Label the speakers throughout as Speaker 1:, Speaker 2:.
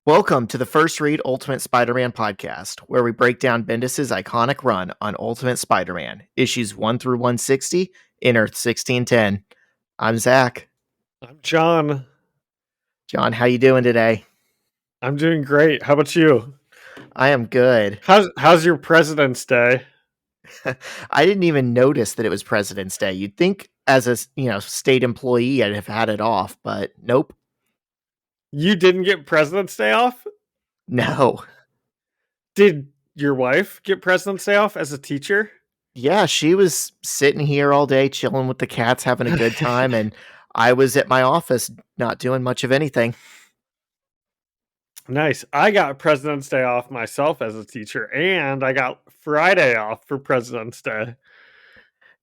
Speaker 1: Welcome to the First Read Ultimate Spider-Man podcast, where we break down Bendis' iconic run on Ultimate Spider-Man, issues 1 through 160 in Earth 1610. I'm Zach.
Speaker 2: I'm John.
Speaker 1: John, how you doing today?
Speaker 2: I'm doing great. How about you?
Speaker 1: I am good.
Speaker 2: How's your President's Day?
Speaker 1: I didn't even notice that it was President's Day. You'd think as a state employee I'd have had it off, but nope.
Speaker 2: You didn't get President's Day off?
Speaker 1: No.
Speaker 2: Did your wife get President's Day off as a teacher?
Speaker 1: Yeah, she was sitting here all day chilling with the cats, having a good time, and I was at my office not doing much of anything.
Speaker 2: Nice. I got President's Day off myself as a teacher, and I got Friday off for President's Day.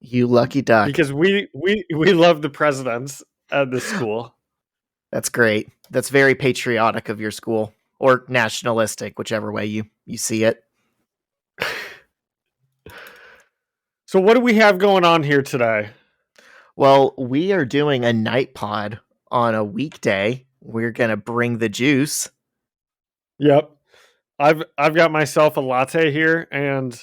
Speaker 1: You lucky duck.
Speaker 2: Because we love the presidents at this school.
Speaker 1: That's great. That's very patriotic of your school, or nationalistic, whichever way you see it.
Speaker 2: So what do we have going on here today?
Speaker 1: Well, we are doing a night pod on a weekday. We're going to bring the juice.
Speaker 2: Yep. I've got myself a latte here, and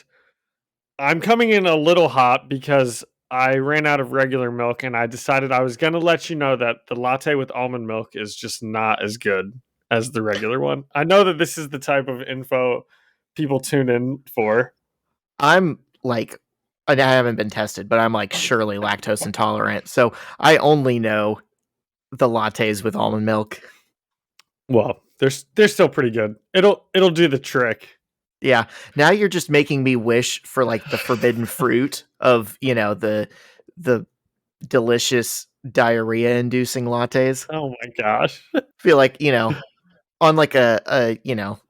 Speaker 2: I'm coming in a little hot because I ran out of regular milk, and I decided I was going to let you know that the latte with almond milk is just not as good as the regular one. I know that this is the type of info people tune in for.
Speaker 1: I'm like, I haven't been tested, but I'm like surely lactose intolerant. So I only know the lattes with almond milk.
Speaker 2: Well, they're still pretty good. It'll do the trick.
Speaker 1: Yeah. Now you're just making me wish for like the forbidden fruit of, the delicious diarrhea inducing lattes.
Speaker 2: Oh my gosh.
Speaker 1: I feel like, on like a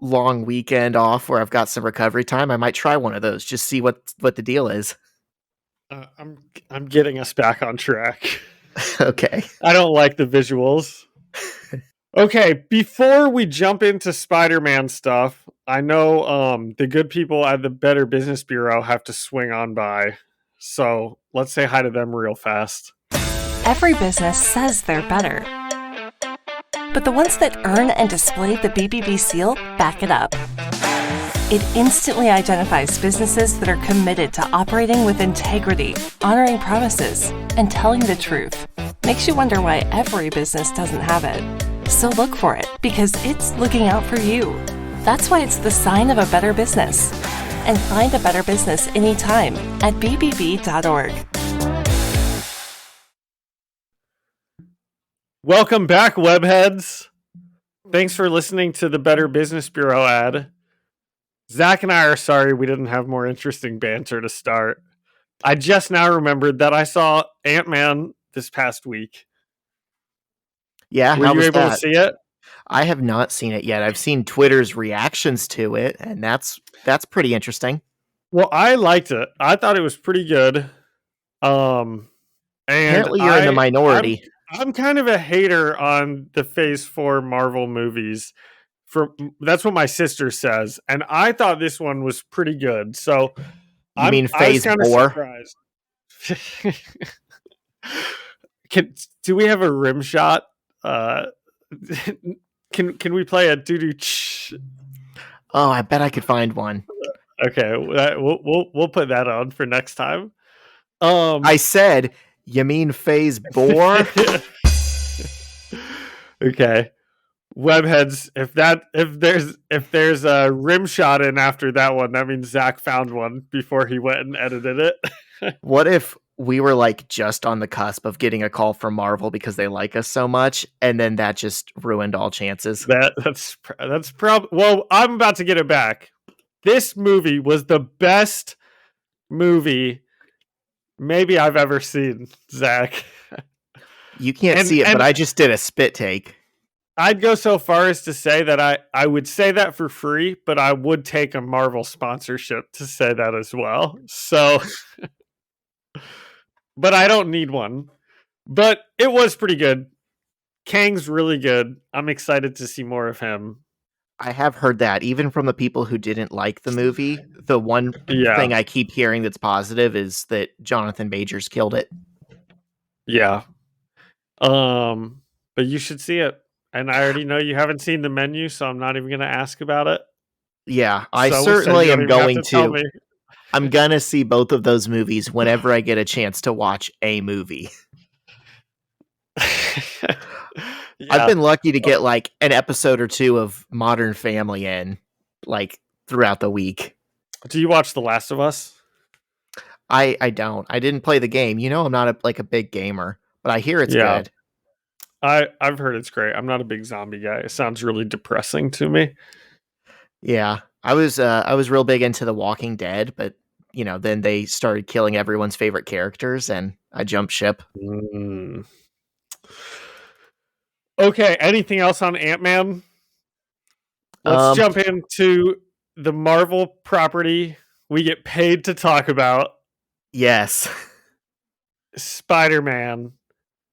Speaker 1: long weekend off where I've got some recovery time, I might try one of those, just see what the deal is.
Speaker 2: I'm getting us back on track.
Speaker 1: Okay.
Speaker 2: I don't like the visuals. Okay, before we jump into Spider-Man stuff, I know the good people at the Better Business Bureau have to swing on by. So let's say hi to them real fast.
Speaker 3: Every business says they're better. But the ones that earn and display the BBB seal back it up. It instantly identifies businesses that are committed to operating with integrity, honoring promises, and telling the truth. Makes you wonder why every business doesn't have it. So look for it, because it's looking out for you. That's why it's the sign of a better business. And find a better business anytime at bbb.org.
Speaker 2: Welcome back, webheads. Thanks for listening to the Better Business Bureau ad. Zach and I are sorry we didn't have more interesting banter to start. I just now remembered that I saw Ant-Man this past week.
Speaker 1: Yeah,
Speaker 2: were you able to see it?
Speaker 1: I have not seen it yet. I've seen Twitter's reactions to it, and that's pretty interesting.
Speaker 2: Well, I liked it. I thought it was pretty good. And
Speaker 1: apparently you're in the minority.
Speaker 2: I'm kind of a hater on the Phase 4 Marvel movies. That's what my sister says, and I thought this one was pretty good. So
Speaker 1: you mean Phase 4?
Speaker 2: Do we have a rim shot? Can we play a doo-doo?
Speaker 1: Oh, I bet I could find one.
Speaker 2: Okay, we'll put that on for next time.
Speaker 1: I said, you mean Phase 4?
Speaker 2: Okay, webheads. If there's a rim shot in after that one, that means Zach found one before he went and edited it.
Speaker 1: What if we were like just on the cusp of getting a call from Marvel because they like us so much, and then that just ruined all chances?
Speaker 2: That's probably. Well, I'm about to get it back. This movie was the best movie maybe I've ever seen, Zach.
Speaker 1: You can't see it, but I just did a spit take.
Speaker 2: I'd go so far as to say that I would say that for free, but I would take a Marvel sponsorship to say that as well. So, but I don't need one. But it was pretty good. Kang's really good. I'm excited to see more of him.
Speaker 1: I have heard that, even from the people who didn't like the movie. The one thing I keep hearing that's positive is that Jonathan Majors killed it.
Speaker 2: Yeah. But you should see it. And I already know you haven't seen the menu, so I'm not even going to ask about it.
Speaker 1: Yeah, I
Speaker 2: So
Speaker 1: certainly
Speaker 2: you don't
Speaker 1: am
Speaker 2: even have
Speaker 1: going
Speaker 2: tell
Speaker 1: to.
Speaker 2: me.
Speaker 1: I'm gonna see both of those movies whenever I get a chance to watch a movie. I've
Speaker 2: Yeah.
Speaker 1: been lucky to get like an episode or two of Modern Family in, like throughout the week.
Speaker 2: Do you watch The Last of Us?
Speaker 1: I don't. I didn't play the game. You know, I'm not a big gamer, but I hear it's
Speaker 2: Yeah.
Speaker 1: good.
Speaker 2: I've heard it's great. I'm not a big zombie guy. It sounds really depressing to me.
Speaker 1: Yeah, I was real big into The Walking Dead, but you know, then they started killing everyone's favorite characters, and I jumped ship.
Speaker 2: Mm. Okay, anything else on Ant-Man? Let's
Speaker 1: Um,
Speaker 2: jump into the Marvel property we get paid to talk about,
Speaker 1: yes,
Speaker 2: Spider-Man.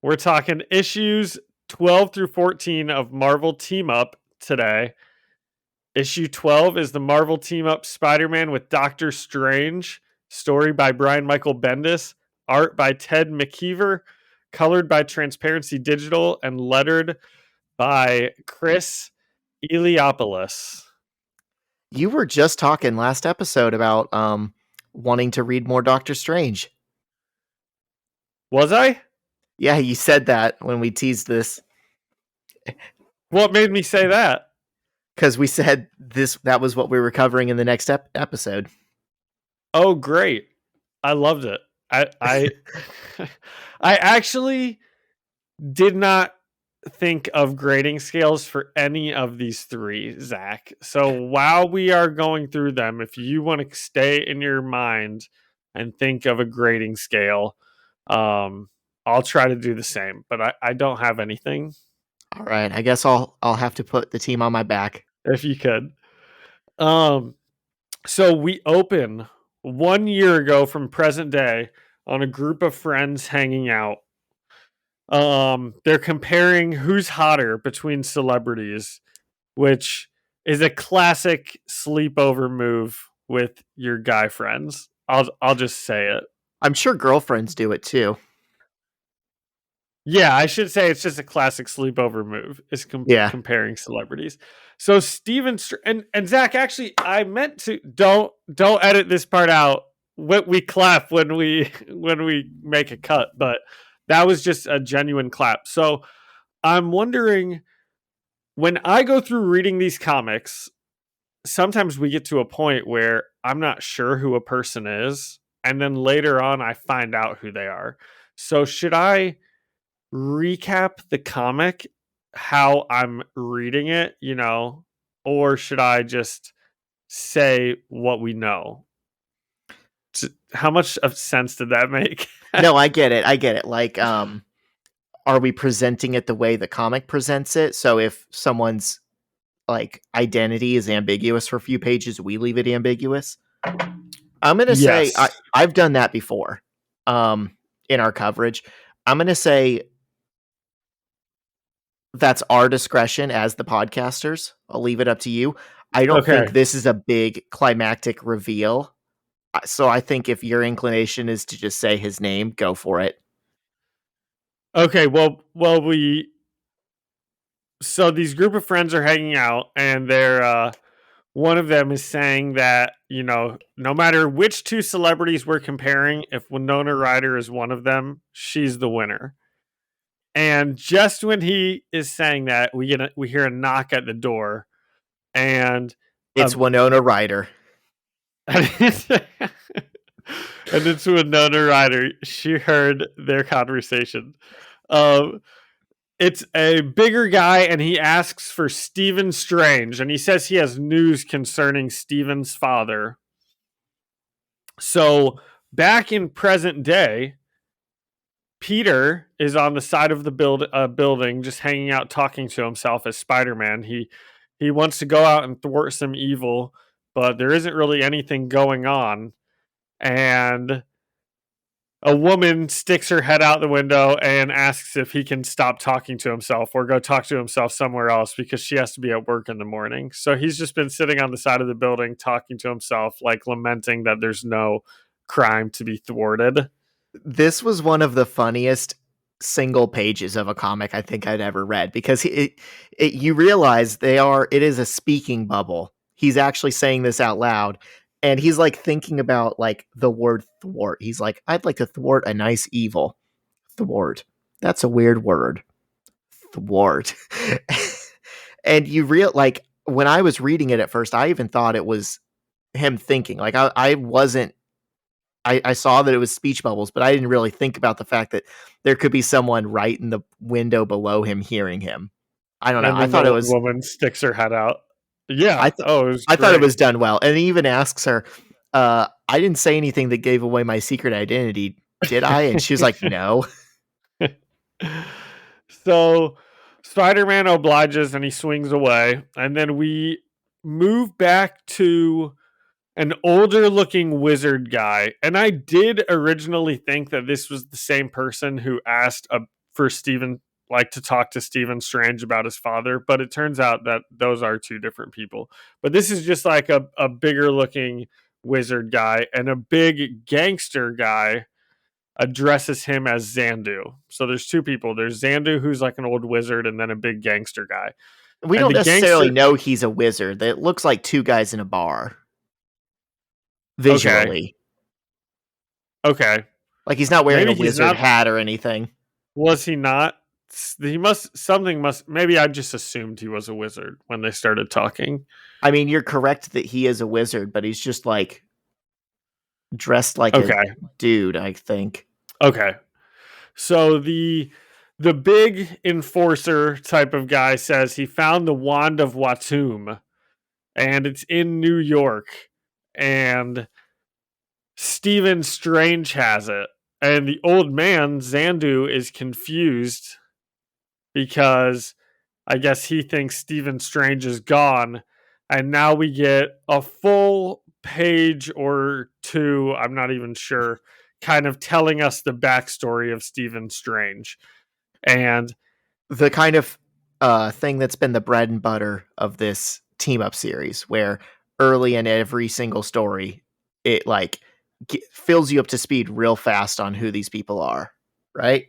Speaker 2: We're talking issues 12 through 14 of Marvel Team Up today. Issue 12 is the Marvel Team Up Spider-Man with Doctor Strange, story by Brian Michael Bendis, art by Ted McKeever, colored by Transparency Digital, and lettered by Chris Eliopoulos.
Speaker 1: you were just talking last episode about wanting to read more Doctor Strange.
Speaker 2: Was I?
Speaker 1: Yeah, you said that when we teased this
Speaker 2: What made me say that?
Speaker 1: because we said that was what we were covering in the next episode.
Speaker 2: Oh, great. I loved it. I I actually did not think of grading scales for any of these three, Zach. So while we are going through them, if you want to stay in your mind and think of a grading scale, I'll try to do the same, but I don't have anything.
Speaker 1: All right, I guess I'll have to put the team on my back.
Speaker 2: If you could. So we open 1 year ago from present day on a group of friends hanging out. They're comparing who's hotter between celebrities, which is a classic sleepover move with your guy friends. I'll just say it.
Speaker 1: I'm sure girlfriends do it too.
Speaker 2: Yeah, I should say it's just a classic sleepover move. Is
Speaker 1: Yeah.
Speaker 2: comparing celebrities. So Steven and Zach, actually, I meant to don't edit this part out. We clap when we make a cut, but that was just a genuine clap. So I'm wondering, when I go through reading these comics, sometimes we get to a point where I'm not sure who a person is, and then later on I find out who they are. So should I recap the comic how I'm reading it, or should I just say what we know? How much of sense did that make?
Speaker 1: No, I get it. Like, are we presenting it the way the comic presents it? So if someone's like identity is ambiguous for a few pages, we leave it ambiguous. I'm gonna say
Speaker 2: Yes.
Speaker 1: I've done that before. In our coverage, I'm gonna say that's our discretion as the podcasters. I'll leave it up to you. I don't
Speaker 2: Okay.
Speaker 1: think this is a big climactic reveal. So I think if your inclination is to just say his name, go for it.
Speaker 2: Okay, well, so these group of friends are hanging out, and they're one of them is saying that, no matter which two celebrities we're comparing, if Winona Ryder is one of them, she's the winner. And just when he is saying that, we hear a knock at the door, and
Speaker 1: It's Winona Ryder.
Speaker 2: and it's Winona Ryder. She heard their conversation. It's a bigger guy, and he asks for Stephen Strange, and he says he has news concerning Stephen's father. So back in present day, Peter is on the side of the building, just hanging out, talking to himself as Spider-Man. He wants to go out and thwart some evil, but there isn't really anything going on. And a woman sticks her head out the window and asks if he can stop talking to himself or go talk to himself somewhere else because she has to be at work in the morning. So he's just been sitting on the side of the building talking to himself, like lamenting that there's no crime to be thwarted.
Speaker 1: This was one of the funniest single pages of a comic I think I'd ever read, because you realize it is a speaking bubble. He's actually saying this out loud, and he's like thinking about like the word thwart. He's like, I'd like to thwart a nice evil. Thwart. That's a weird word. Thwart. And like when I was reading it at first, I even thought it was him thinking. Like I wasn't. I saw that it was speech bubbles, but I didn't really think about the fact that there could be someone right in the window below him hearing him. I don't know.
Speaker 2: And
Speaker 1: I
Speaker 2: then
Speaker 1: thought
Speaker 2: the
Speaker 1: it was.
Speaker 2: woman sticks her head out. Yeah.
Speaker 1: It was I thought it was done well, and he even asks her, "I didn't say anything that gave away my secret identity, did I?" And she's like, "No."
Speaker 2: So Spider-Man obliges and he swings away, and then we move back to an older looking wizard guy. And I did originally think that this was the same person who asked for Stephen, like, to talk to Stephen Strange about his father, but it turns out that those are two different people. But this is just like a bigger looking wizard guy, and a big gangster guy addresses him as Xandu. So there's two people. There's Xandu, who's like an old wizard, and then a big gangster guy.
Speaker 1: We
Speaker 2: And
Speaker 1: don't
Speaker 2: the
Speaker 1: necessarily
Speaker 2: gangster-
Speaker 1: know he's a wizard. It looks like two guys in a bar. Visually.
Speaker 2: Okay.
Speaker 1: Like he's not wearing
Speaker 2: Maybe
Speaker 1: a
Speaker 2: he's
Speaker 1: wizard
Speaker 2: not-
Speaker 1: hat or anything.
Speaker 2: Was he not? He must. Something must. Maybe I just assumed he was a wizard when they started talking.
Speaker 1: I mean, you're correct that he is a wizard, but he's just like dressed like
Speaker 2: Okay.
Speaker 1: a dude, I think.
Speaker 2: Okay. So the big enforcer type of guy says he found the Wand of Watum, and it's in New York, and Stephen Strange has it. And the old man, Xandu, is confused because I guess he thinks Stephen Strange is gone. And now we get a full page or two, I'm not even sure, kind of telling us the backstory of Stephen Strange. And
Speaker 1: the kind of thing that's been the bread and butter of this team up series, where early in every single story, it like fills you up to speed real fast on who these people are, right?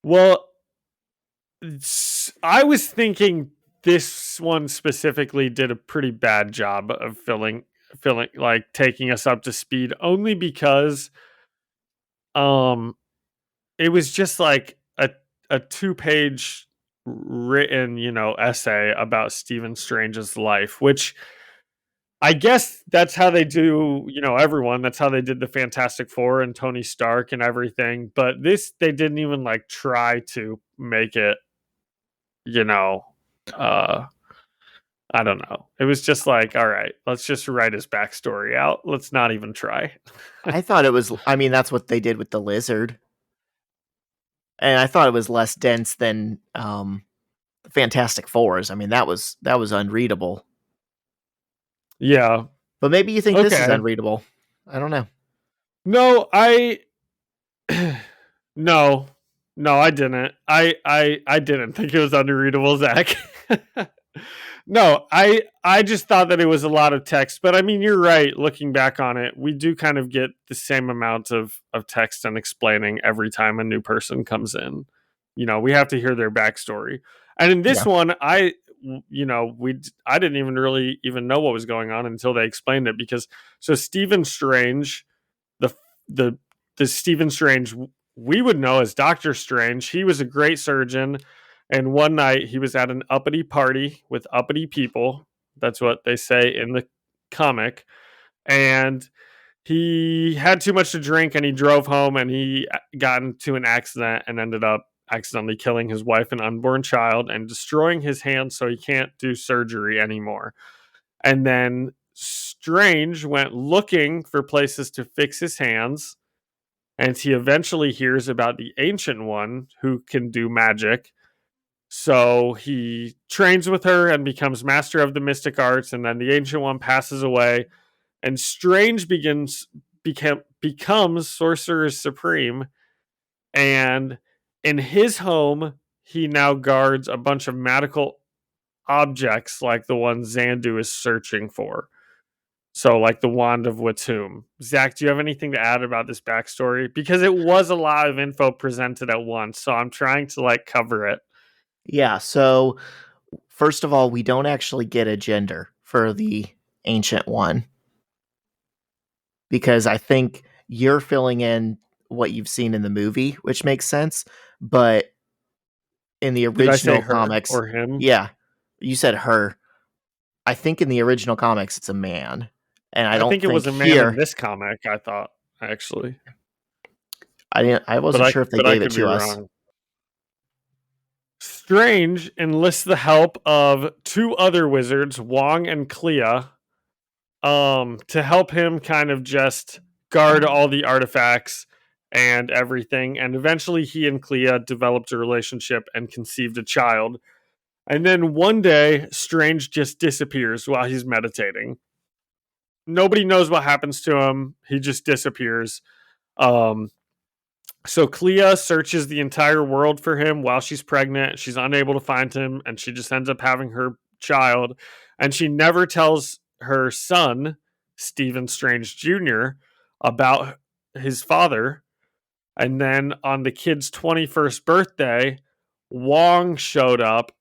Speaker 2: well, I was thinking this one specifically did a pretty bad job of filling like taking us up to speed, only because it was just like a 2-page written, essay about Stephen Strange's life, which I guess that's how they do, everyone. That's how they did the Fantastic Four and Tony Stark and everything. But this, they didn't even like try to make it, I don't know. It was just like, all right, let's just write his backstory out. Let's not even try.
Speaker 1: I thought it was, I mean, that's what they did with the lizard. And I thought it was less dense than Fantastic Fours. I mean, that was unreadable.
Speaker 2: Yeah.
Speaker 1: But maybe you think this is
Speaker 2: Okay.
Speaker 1: unreadable. I don't know.
Speaker 2: No, no, I didn't. I didn't think it was unreadable, Zach. No, I just thought that it was a lot of text. But I mean, you're right. Looking back on it, we do kind of get the same amount of text and explaining every time a new person comes in. We have to hear their backstory. And in this one, I didn't even really even know what was going on until they explained it. Because so Stephen Strange, the Stephen Strange we would know as Doctor Strange, he was a great surgeon. And one night he was at an uppity party with uppity people. That's what they say in the comic. And he had too much to drink and he drove home and he got into an accident and ended up accidentally killing his wife and unborn child and destroying his hand so he can't do surgery anymore. And then Strange went looking for places to fix his hands. And he eventually hears about the Ancient One who can do magic. So he trains with her and becomes master of the mystic arts. And then the Ancient One passes away. And Strange becomes Sorcerer Supreme. And in his home, he now guards a bunch of magical objects like the one Xandu is searching for. So, like the Wand of Watum. Zach, do you have anything to add about this backstory? Because it was a lot of info presented at once, so I'm trying to like cover it.
Speaker 1: Yeah, so first of all, we don't actually get a gender for the Ancient One. Because I think you're filling in what you've seen in the movie, which makes sense. But in the
Speaker 2: Did I say
Speaker 1: original
Speaker 2: her
Speaker 1: comics,
Speaker 2: or him?
Speaker 1: yeah, you said her. I think in the original comics, it's a man, and I don't
Speaker 2: think it was a man
Speaker 1: here.
Speaker 2: in this comic. I thought actually,
Speaker 1: I wasn't sure if they
Speaker 2: but I
Speaker 1: gave it
Speaker 2: could be
Speaker 1: to us.
Speaker 2: wrong. Strange enlists the help of two other wizards, Wong and Clea, to help him kind of just guard all the artifacts and everything. And eventually, he and Clea developed a relationship and conceived a child. And then one day, Strange just disappears while he's meditating. Nobody knows what happens to him. He just disappears. So Clea searches the entire world for him while she's pregnant. She's unable to find him, and she just ends up having her child. And she never tells her son, Stephen Strange Jr., about his father. And then on the kid's 21st birthday, Wong showed up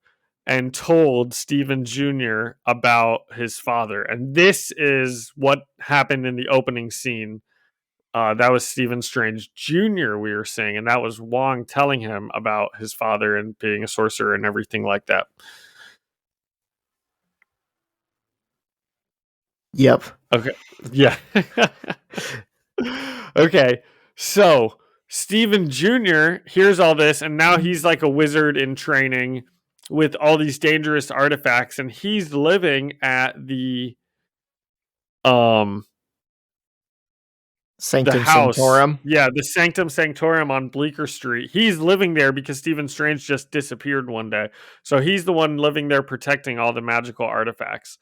Speaker 2: and told Stephen Jr. about his father. And this is what happened in the opening scene. That was Stephen Strange Jr. we were seeing, and that was Wong telling him about his father and being a sorcerer and everything like that.
Speaker 1: Yep.
Speaker 2: Okay. Yeah. Okay. So Stephen Jr. hears all this, and now he's like a wizard in training with all these dangerous artifacts, and he's living at the
Speaker 1: Sanctum
Speaker 2: house.
Speaker 1: Sanctorum.
Speaker 2: Yeah, the Sanctum Sanctorum on Bleecker Street. He's living there because Stephen Strange just disappeared one day. So he's the one living there protecting all the magical artifacts.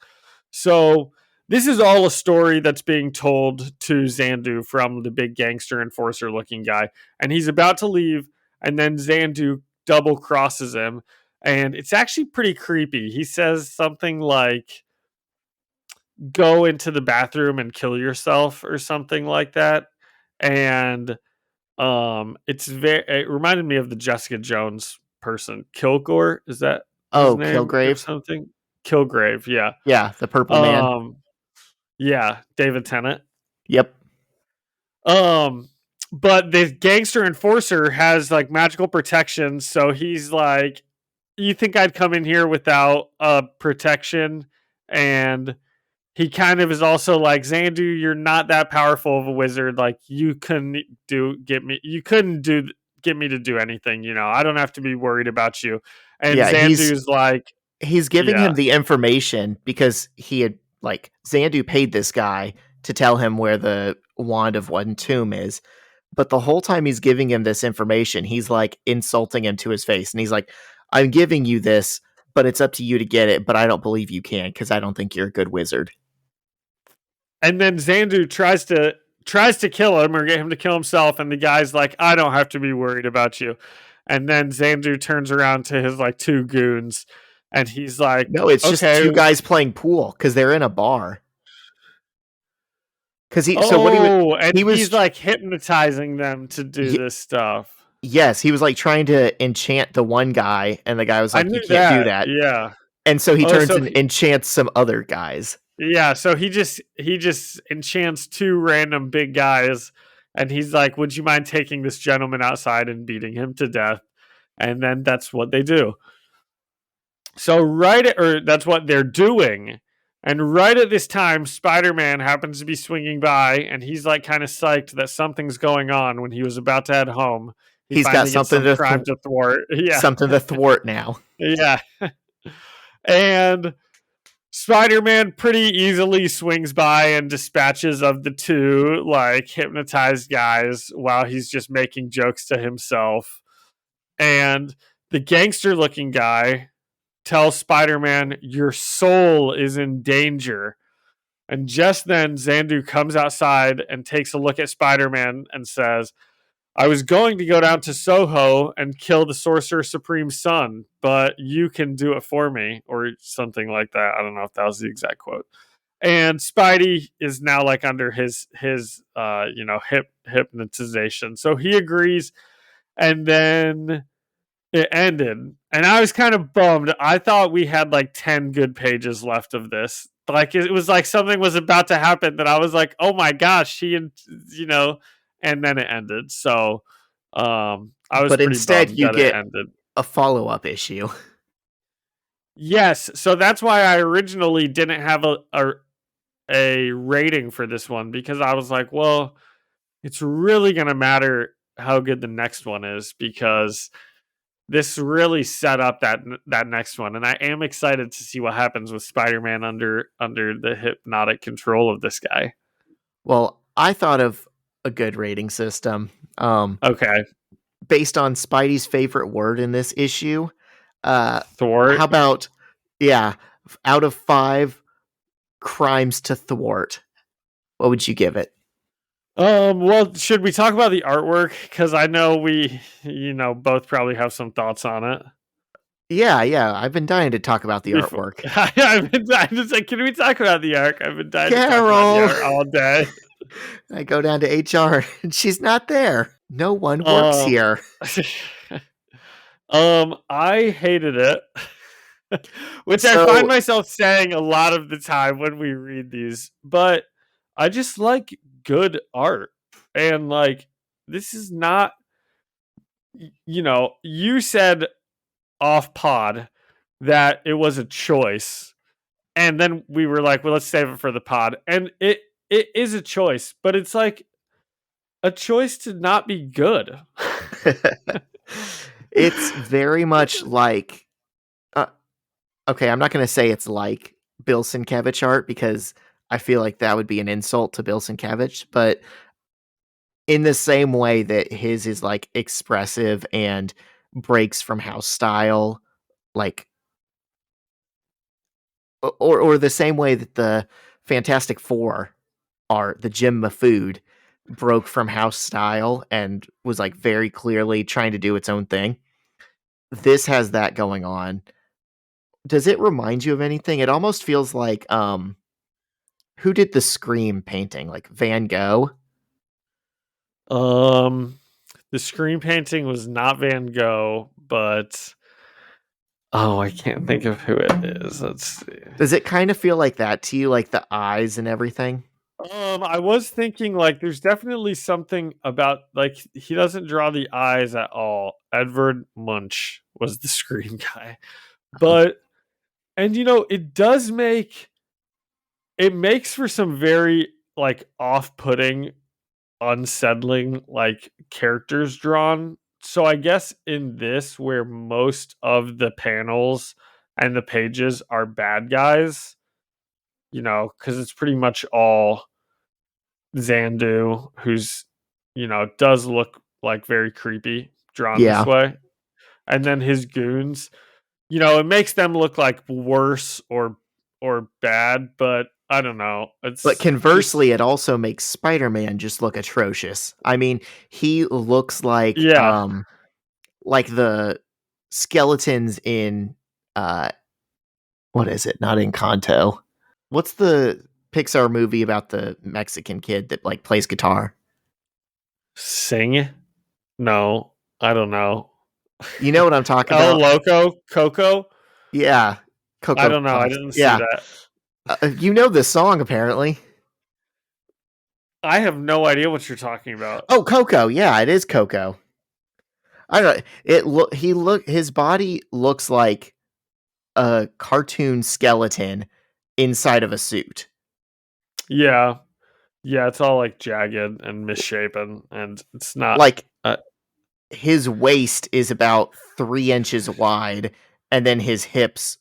Speaker 2: So this is all a story that's being told to Xandu from the big gangster enforcer looking guy. And he's about to leave, and then Xandu double crosses him. And it's actually pretty creepy. He says something like, go into the bathroom and kill yourself or something like that. And it reminded me of the Jessica Jones person, Kilgore. Is that his name or
Speaker 1: Kilgrave.
Speaker 2: something? Kilgrave, yeah.
Speaker 1: Yeah, the purple man.
Speaker 2: Yeah, David Tennant.
Speaker 1: Yep.
Speaker 2: But the gangster enforcer has like magical protection, so he's like, you think I'd come in here without protection? And he kind of is also like, Xandu, you're not that powerful of a wizard. Like, you couldn't get me to do anything. You know, I don't have to be worried about you. And yeah, Xandu's like,
Speaker 1: he's giving him the information because he had like Xandu paid this guy to tell him where the Wand of Watum is. But the whole time he's giving him this information, he's like insulting him to his face. And he's like, I'm giving you this, but it's up to you to get it. But I don't believe you can because I don't think you're a good wizard.
Speaker 2: And then Xandu tries to kill him or get him to kill himself. And the guy's like, I don't have to be worried about you. And then Xandu turns around to his like two goons. And he's like,
Speaker 1: no, it's just two guys playing pool because they're in a bar. Because he's
Speaker 2: like hypnotizing them to do this stuff.
Speaker 1: Yes, he was like trying to enchant the one guy, and the guy was like, "You can't do that."
Speaker 2: Yeah,
Speaker 1: and so he turns and enchants some other guys.
Speaker 2: Yeah, so he just enchants two random big guys, and he's like, "Would you mind taking this gentleman outside and beating him to death?" And then that's what they do. So that's what they're doing. And right at this time, Spider-Man happens to be swinging by, and he's like kind of psyched that something's going on when he was about to head home.
Speaker 1: He's got something to
Speaker 2: thwart. Yeah.
Speaker 1: Something to thwart now.
Speaker 2: Yeah. And Spider-Man pretty easily swings by and dispatches of the two like hypnotized guys while he's just making jokes to himself. And the gangster looking guy tells Spider-Man, your soul is in danger. And just then, Xandu comes outside and takes a look at Spider-Man and says, I was going to go down to Soho and kill the Sorcerer Supreme's son, but you can do it for me, or something like that. I don't know if that was the exact quote. And Spidey is now like under his hypnotization. So he agrees, and then it ended. And I was kind of bummed. I thought we had like 10 good pages left of this. Like it was like something was about to happen that I was like, oh my gosh, and then it ended. So I was
Speaker 1: But
Speaker 2: pretty
Speaker 1: instead
Speaker 2: bummed
Speaker 1: you
Speaker 2: that
Speaker 1: get
Speaker 2: it ended.
Speaker 1: a follow-up issue.
Speaker 2: Yes, so that's why I originally didn't have a rating for this one, because I was like, well, it's really going to matter how good the next one is, because this really set up that next one, and I am excited to see what happens with Spider-Man under the hypnotic control of this guy.
Speaker 1: Well, I thought of a good rating system.
Speaker 2: Okay,
Speaker 1: Based on Spidey's favorite word in this issue.
Speaker 2: thwart.
Speaker 1: How about, out of 5 crimes to thwart, what would you give it?
Speaker 2: Well, should we talk about the artwork? Because I know we, both probably have some thoughts on it.
Speaker 1: Yeah, I've been dying to talk about the artwork.
Speaker 2: I've been dying to say, can we talk about the art? I've been dying to talk
Speaker 1: Carol!
Speaker 2: about the art all day.
Speaker 1: I go down to HR and she's not there. No one works here.
Speaker 2: I hated it. Which I find myself saying a lot of the time when we read these, but I just like good art. And like, this is not, you said off pod that it was a choice. And then we were like, well, let's save it for the pod. And it is a choice, but it's like a choice to not be good.
Speaker 1: It's very much like, okay, I'm not going to say it's like Bill Sienkiewicz art, because I feel like that would be an insult to Bill Sienkiewicz, but in the same way that his is like expressive and breaks from house style, like, or the same way that the Fantastic Four art, the Jim Mafood, broke from house style and was like very clearly trying to do its own thing. This has that going on. Does it remind you of anything? It almost feels like who did the Scream painting? Like Van Gogh?
Speaker 2: The Scream painting was not Van Gogh, but I can't think of who it is. Let's see.
Speaker 1: Does it kind of feel like that to you, like the eyes and everything?
Speaker 2: I was thinking like there's definitely something about like he doesn't draw the eyes at all. Edvard Munch was the Scream guy. But and it makes for some very like off-putting, unsettling like characters drawn. So I guess in this, where most of the panels and the pages are bad guys, because it's pretty much all Xandu, who's does look like very creepy drawn this way, and then his goons, it makes them look like worse or bad, but I don't know.
Speaker 1: But conversely, it also makes Spider-Man just look atrocious. I mean, he looks like the skeletons in what is it? Not Encanto. What's the Pixar movie about the Mexican kid that like plays guitar?
Speaker 2: Sing? No, I don't know.
Speaker 1: You know what I'm talking
Speaker 2: about?
Speaker 1: El
Speaker 2: Coco?
Speaker 1: Yeah. Coco.
Speaker 2: I don't know. I didn't see that.
Speaker 1: You know this song, apparently.
Speaker 2: I have no idea what you're talking about.
Speaker 1: Oh, Coco. Yeah, it is Coco. I don't know. His body looks like a cartoon skeleton inside of a suit.
Speaker 2: Yeah. Yeah, it's all like jagged and misshapen, and it's not
Speaker 1: like his waist is about 3 inches wide, and then his hips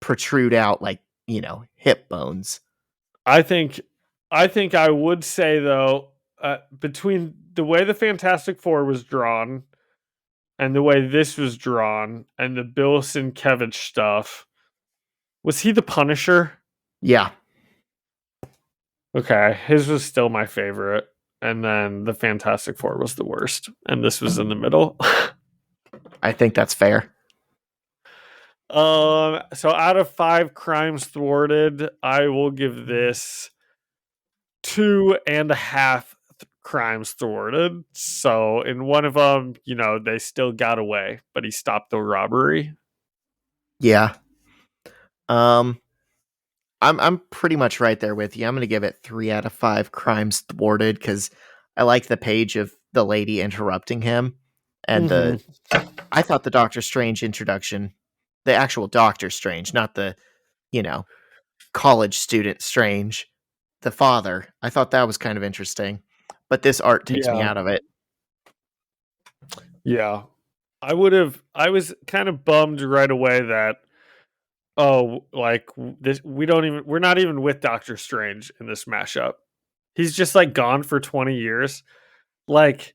Speaker 1: protrude out like, hip bones.
Speaker 2: I think I would say though, between the way the Fantastic Four was drawn and the way this was drawn and the Bill Sienkiewicz stuff, was he the Punisher?
Speaker 1: Yeah.
Speaker 2: Okay, his was still my favorite, and then the Fantastic Four was the worst, and this was in the middle.
Speaker 1: I think that's fair.
Speaker 2: So out of 5 crimes thwarted, I will give this 2.5 crimes thwarted. So in one of them, they still got away, but he stopped the robbery.
Speaker 1: Yeah. I'm pretty much right there with you. I'm going to give it 3 out of 5 crimes thwarted because I like the page of the lady interrupting him, and I thought the Doctor Strange introduction, the actual Doctor Strange, not the you know college student Strange, the father. I thought that was kind of interesting, but this art takes me
Speaker 2: Yeah.
Speaker 1: out of it.
Speaker 2: Yeah. I was kind of bummed right away that this we're not even with Doctor Strange in this mashup. He's just like gone for 20 years. Like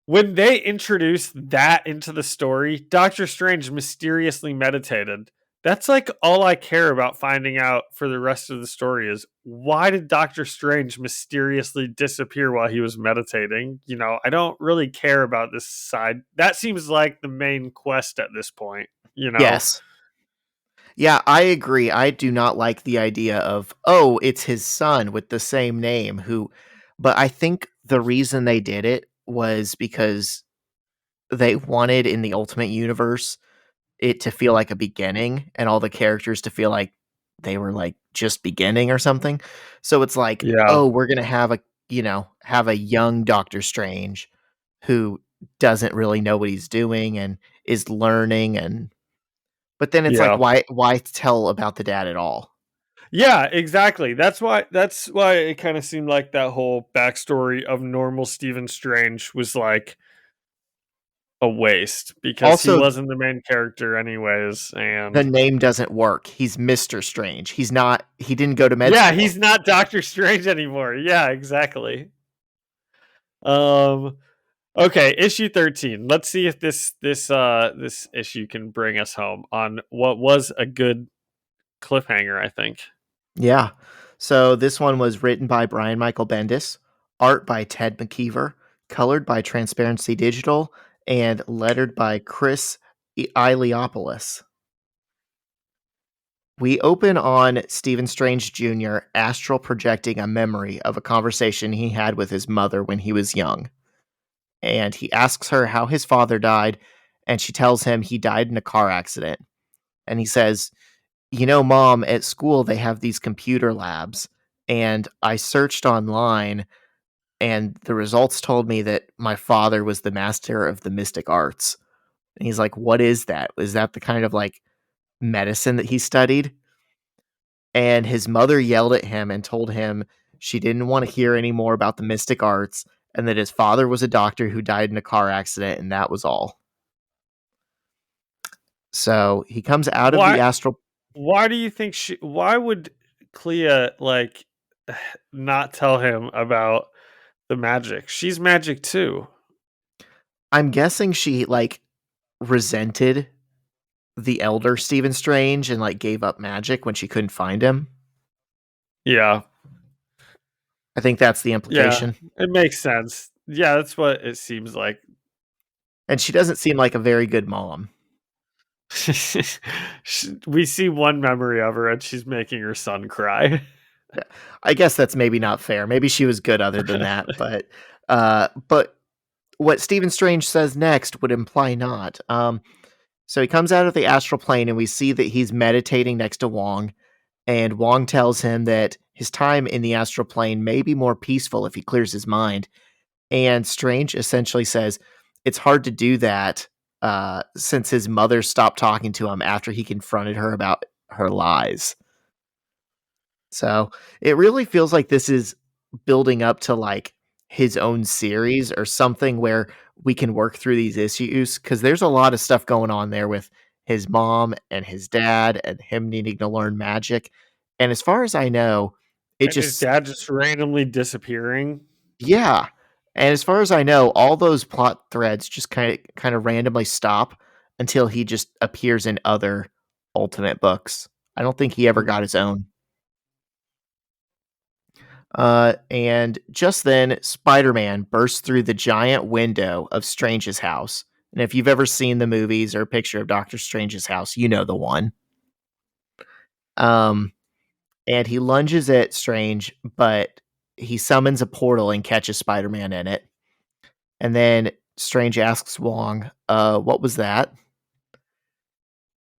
Speaker 2: when they introduced that into the story, Doctor Strange mysteriously meditated. That's like all I care about finding out for the rest of the story is why did Doctor Strange mysteriously disappear while he was meditating? I don't really care about this side. That seems like the main quest at this point,
Speaker 1: Yes. Yeah, I agree. I do not like the idea of, oh, it's his son with the same name but I think the reason they did it was because they wanted in the Ultimate Universe it to feel like a beginning and all the characters to feel like they were like just beginning or something. So it's like,
Speaker 2: Yeah.
Speaker 1: oh, we're going to have a young Doctor Strange who doesn't really know what he's doing and is learning, but then it's like,
Speaker 2: Yeah.
Speaker 1: why tell about the dad at all?
Speaker 2: Yeah, exactly. That's why it kind of seemed like that whole backstory of normal Stephen Strange was like a waste because he
Speaker 1: Also,
Speaker 2: wasn't the main character anyways.
Speaker 1: the
Speaker 2: And
Speaker 1: name doesn't work. He's Mr. Strange. He didn't go to med
Speaker 2: yeah,
Speaker 1: school.
Speaker 2: he's not Doctor Strange anymore. Yeah, exactly. Um okay, issue 13. Let's see if this issue can bring us home on what was a good cliffhanger, I think.
Speaker 1: Yeah. So this one was written by Brian Michael Bendis, art by Ted McKeever, colored by Transparency Digital, and lettered by Chris Iliopoulos. We open on Stephen Strange Jr. astral projecting a memory of a conversation he had with his mother when he was young. And he asks her how his father died, and she tells him he died in a car accident. And he says, Mom, at school they have these computer labs, and I searched online, and the results told me that my father was the master of the mystic arts. And he's like, what is that? Is that the kind of like medicine that he studied? And his mother yelled at him and told him she didn't want to hear any more about the mystic arts and that his father was a doctor who died in a car accident, and that was all. So he comes out of the astral.
Speaker 2: Why do you think why would Clea like not tell him about the magic? She's magic too.
Speaker 1: I'm guessing she like resented the elder Stephen Strange and like gave up magic when she couldn't find him.
Speaker 2: Yeah.
Speaker 1: I think that's the implication.
Speaker 2: Yeah, it makes sense. Yeah, that's what it seems like.
Speaker 1: And she doesn't seem like a very good mom.
Speaker 2: We see one memory of her and she's making her son cry.
Speaker 1: I guess that's maybe not fair. Maybe she was good other than that, but what Stephen Strange says next would imply not. So he comes out of the astral plane and we see that he's meditating next to Wong, and Wong tells him that his time in the astral plane may be more peaceful if he clears his mind. And Strange essentially says it's hard to do that since his mother stopped talking to him after he confronted her about her lies. So it really feels like this is building up to like his own series or something where we can work through these issues, because there's a lot of stuff going on there with his mom and his dad and him needing to learn magic. And as far as I know,
Speaker 2: And his dad just randomly disappearing.
Speaker 1: yeah. And as far as I know, all those plot threads just kind of randomly stop until he just appears in other Ultimate books. I don't think he ever got his own. And just then, Spider-Man bursts through the giant window of Strange's house And if you've ever seen the movies or a picture of Doctor Strange's house, you know the one. And he lunges at Strange, but he summons a portal and catches Spider-Man in it. And then Strange asks Wong, what was that?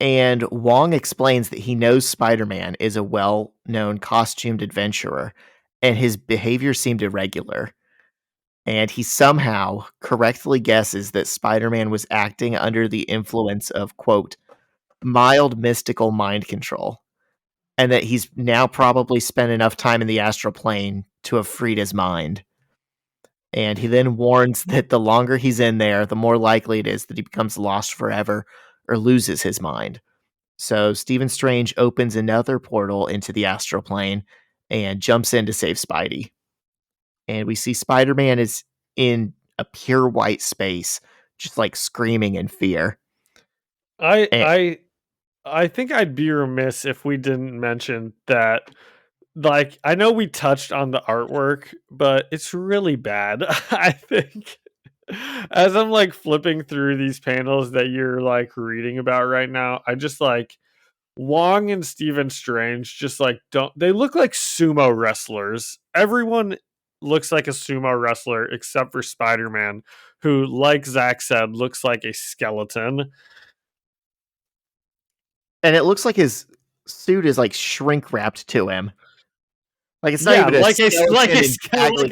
Speaker 1: And Wong explains that he knows Spider-Man is a well-known costumed adventurer, and his behavior seemed irregular. And he somehow correctly guesses that Spider-Man was acting under the influence of, quote, mild mystical mind control, and that he's now probably spent enough time in the astral plane to have freed his mind. And he then warns that the longer he's in there, the more likely it is that he becomes lost forever or loses his mind. So Stephen Strange opens another portal into the astral plane and jumps in to save Spidey. And we see Spider-Man is in a pure white space, just like screaming in fear.
Speaker 2: I think I'd be remiss if we didn't mention that. Like, I know we touched on the artwork, but it's really bad. I think as I'm like flipping through these panels that you're like reading about right now, I just like Wong and Stephen Strange just like they look like sumo wrestlers. Everyone looks like a sumo wrestler except for Spider-Man, who, like Zach said, looks like a skeleton.
Speaker 1: And it looks like his suit is like shrink wrapped to him. Like it's not even
Speaker 2: like a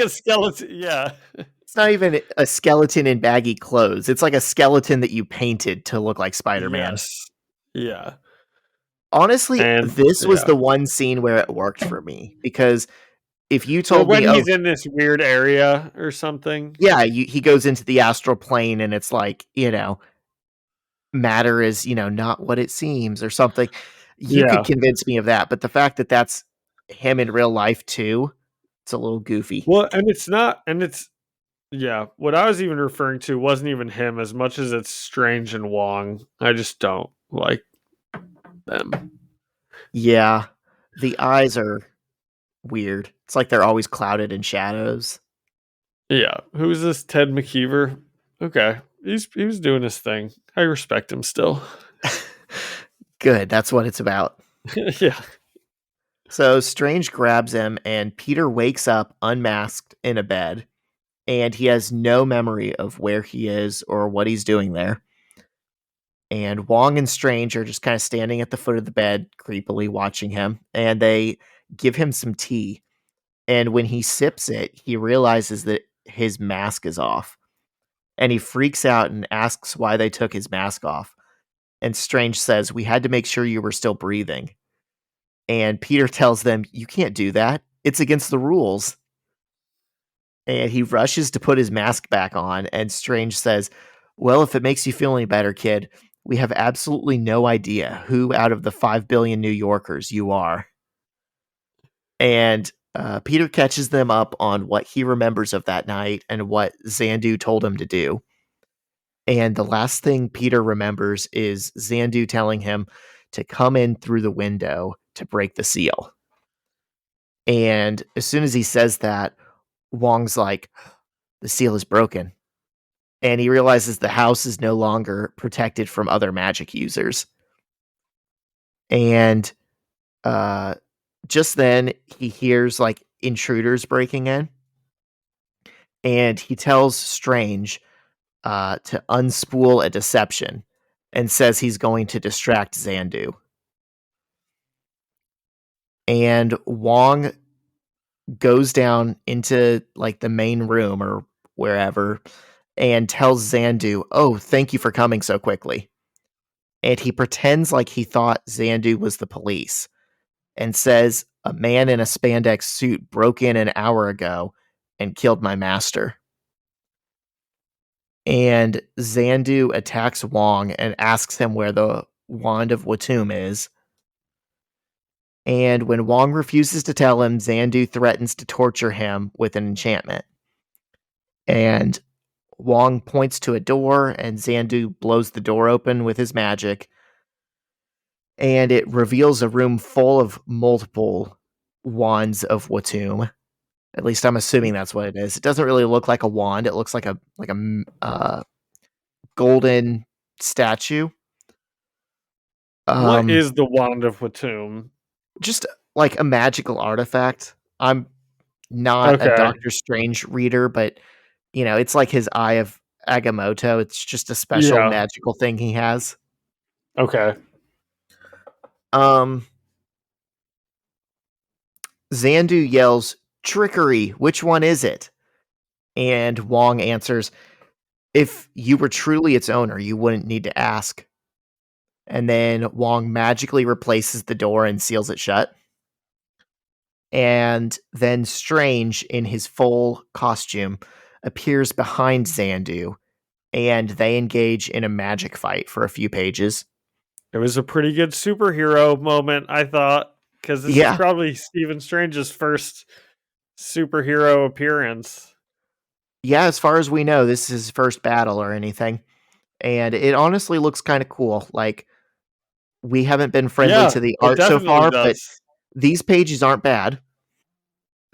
Speaker 2: skeleton. Yeah.
Speaker 1: It's not even a skeleton in baggy clothes. It's like a skeleton that you painted to look like Spider-Man.
Speaker 2: Yes. Yeah.
Speaker 1: Honestly, this was the one scene where it worked for me, because if you told
Speaker 2: me
Speaker 1: when
Speaker 2: he's in this weird area or something.
Speaker 1: Yeah, he goes into the astral plane and it's like, matter is, not what it seems or something. You could convince me of that, but the fact that that's him in real life too, it's a little goofy.
Speaker 2: Well, what I was even referring to wasn't even him as much as it's Strange and Wong. I just don't like them.
Speaker 1: Yeah, the eyes are weird. It's like they're always clouded in shadows.
Speaker 2: Yeah, who is this Ted McKeever? Okay, he was doing his thing. I respect him still.
Speaker 1: Good, that's what it's about.
Speaker 2: Yeah.
Speaker 1: So Strange grabs him, and Peter wakes up unmasked in a bed, and he has no memory of where he is or what he's doing there. And Wong and Strange are just kind of standing at the foot of the bed, creepily watching him, and they give him some tea. And when he sips it, he realizes that his mask is off. And he freaks out and asks why they took his mask off. And Strange says, "We had to make sure you were still breathing." And Peter tells them, "You can't do that. It's against the rules." And he rushes to put his mask back on, and Strange says, "Well, if it makes you feel any better, kid, we have absolutely no idea who out of the 5 billion New Yorkers you are." And Peter catches them up on what he remembers of that night and what Xandu told him to do. And the last thing Peter remembers is Xandu telling him to come in through the window to break the seal. And as soon as he says that, Wong's like, "The seal is broken." And he realizes the house is no longer protected from other magic users. And just then, he hears like intruders breaking in. And he tells Strange to unspool a deception and says he's going to distract Xandu. And Wong goes down into like the main room or wherever and tells Xandu, "Oh, thank you for coming so quickly." And he pretends like he thought Xandu was the police and says, "A man in a spandex suit broke in an hour ago and killed my master." And Xandu attacks Wong and asks him where the Wand of Watum is. And when Wong refuses to tell him, Xandu threatens to torture him with an enchantment. And Wong points to a door, and Xandu blows the door open with his magic. And it reveals a room full of multiple wands of Watum. At least I'm assuming that's what it is. It doesn't really look like a wand. It looks like a golden statue.
Speaker 2: What is the Wand of Watum?
Speaker 1: Just like a magical artifact. I'm not a
Speaker 2: Okay.
Speaker 1: Doctor Strange reader, but it's like his Eye of Agamotto. It's just a special
Speaker 2: Yeah.
Speaker 1: magical thing he has.
Speaker 2: Okay.
Speaker 1: Xandu yells, "Trickery! Which one is it?" And Wong answers, "If you were truly its owner, you wouldn't need to ask." And then Wong magically replaces the door and seals it shut. And then Strange, in his full costume, appears behind Xandu, and they engage in a magic fight for a few pages.
Speaker 2: It was a pretty good superhero moment, I thought, because this is probably Stephen Strange's first superhero appearance.
Speaker 1: Yeah, as far as we know, this is his first battle or anything. And it honestly looks kind of cool. Like, we haven't been friendly to the art so far, but these pages aren't bad.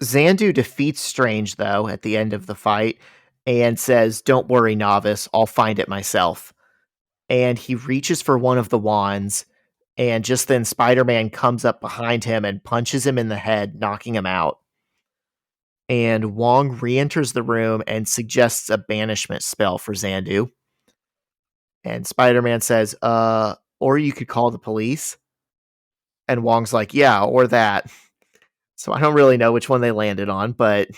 Speaker 1: Xandu defeats Strange, though, at the end of the fight, and says, "Don't worry, novice, I'll find it myself." And he reaches for one of the wands, and just then Spider-Man comes up behind him and punches him in the head, knocking him out. And Wong re-enters the room and suggests a banishment spell for Xandu. And Spider-Man says, or you could call the police. And Wong's like, yeah, or that. So I don't really know which one they landed on, but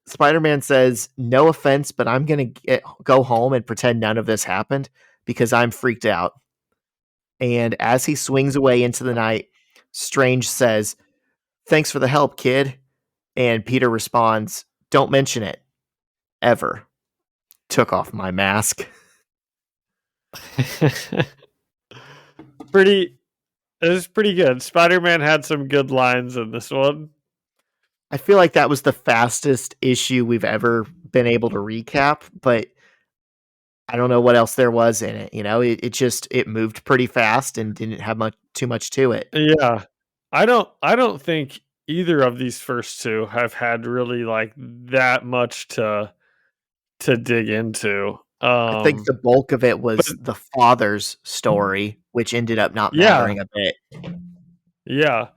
Speaker 1: Spider-Man says, "No offense, but I'm going to go home and pretend none of this happened because I'm freaked out." And as he swings away into the night, Strange says, "Thanks for the help, kid." And Peter responds, "Don't mention it. Ever." Took off my mask.
Speaker 2: It was pretty good. Spider-Man had some good lines in this one.
Speaker 1: I feel like that was the fastest issue we've ever been able to recap, but I don't know what else there was in it. It moved pretty fast and didn't have too much to it.
Speaker 2: Yeah. I don't think either of these first two have had really like that much to dig into.
Speaker 1: I think the bulk of it was the father's story, which ended up not mattering a bit.
Speaker 2: Yeah.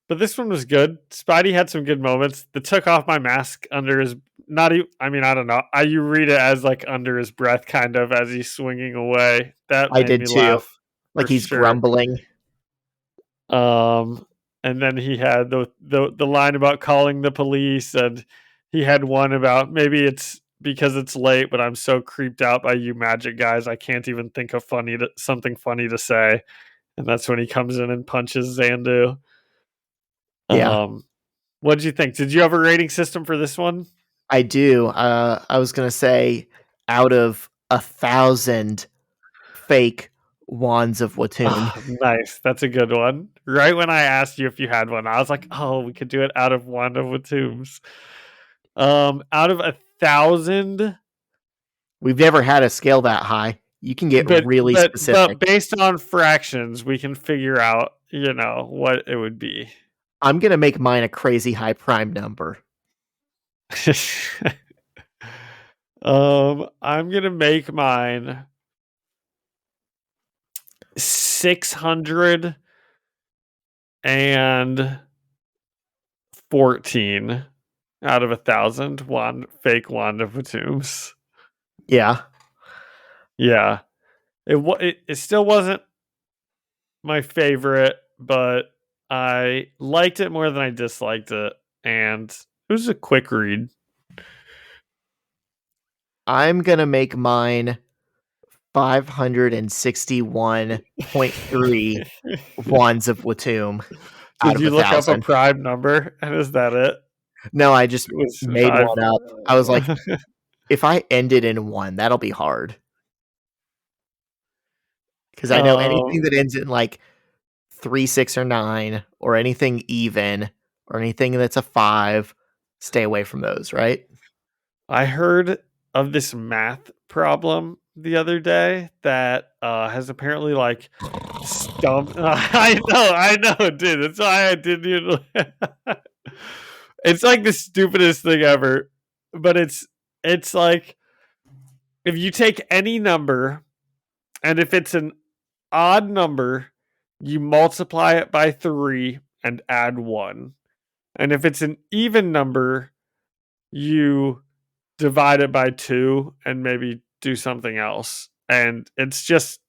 Speaker 2: But this one was good. Spidey had some good moments. The took off my mask under his I don't know. You read it as like under his breath, kind of as he's swinging away. That
Speaker 1: I did too.
Speaker 2: Laugh,
Speaker 1: like he's grumbling.
Speaker 2: And then he had the line about calling the police, and he had one about maybe it's because it's late, but I'm so creeped out by you magic guys, I can't even think of something funny to say. And that's when he comes in and punches Xandu.
Speaker 1: Yeah.
Speaker 2: What did you think? Did you have a rating system for this one?
Speaker 1: I do. I was gonna say, out of 1,000 fake wands of Watum.
Speaker 2: Oh, nice. That's a good one. Right when I asked you if you had one, I was like, oh, we could do it out of Wand of Watums. Out of 1,000,
Speaker 1: we've never had a scale that high. You can get really specific.
Speaker 2: But based on fractions, we can figure out, what it would be.
Speaker 1: I'm gonna make mine a crazy high prime number.
Speaker 2: I'm gonna make mine 614 out of 1,000 fake Wand of Watums.
Speaker 1: Yeah.
Speaker 2: It still wasn't my favorite, but I liked it more than I disliked it, and it was a quick read.
Speaker 1: I'm gonna make mine 561.3 wands of Watum.
Speaker 2: Did you look up a prime number, and is that it?
Speaker 1: No, I just made one up. I was like, if I ended in 1, that'll be hard. Because I know anything that ends in like 3, 6, or 9, or anything even, or anything that's a 5, stay away from those, right?
Speaker 2: I heard of this math problem the other day that has apparently like stumped. I know, dude. That's why I didn't even. It's like the stupidest thing ever, but it's like if you take any number, and if it's an odd number, you multiply it by 3 and add 1. And if it's an even number, you divide it by 2 and maybe do something else. And it's just,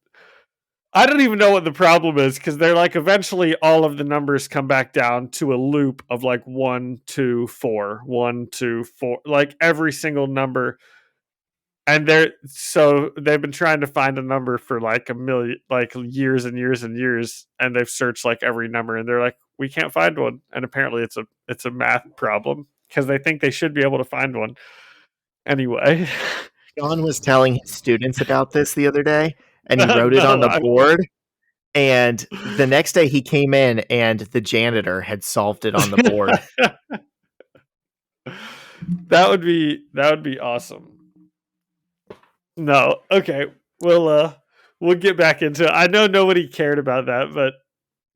Speaker 2: I don't even know what the problem is, because they're like, eventually all of the numbers come back down to a loop of like 1, 2, 4, 1, 2, 4, like every single number. And they've been trying to find a number for like a million, like years and years and years, and they've searched like every number, and they're like, we can't find one. And apparently it's a math problem, because they think they should be able to find one. Anyway,
Speaker 1: John was telling his students about this the other day, and he wrote it on the board. And the next day he came in, and the janitor had solved it on the board.
Speaker 2: That would be awesome. No, okay. We'll get back into it. I know nobody cared about that, but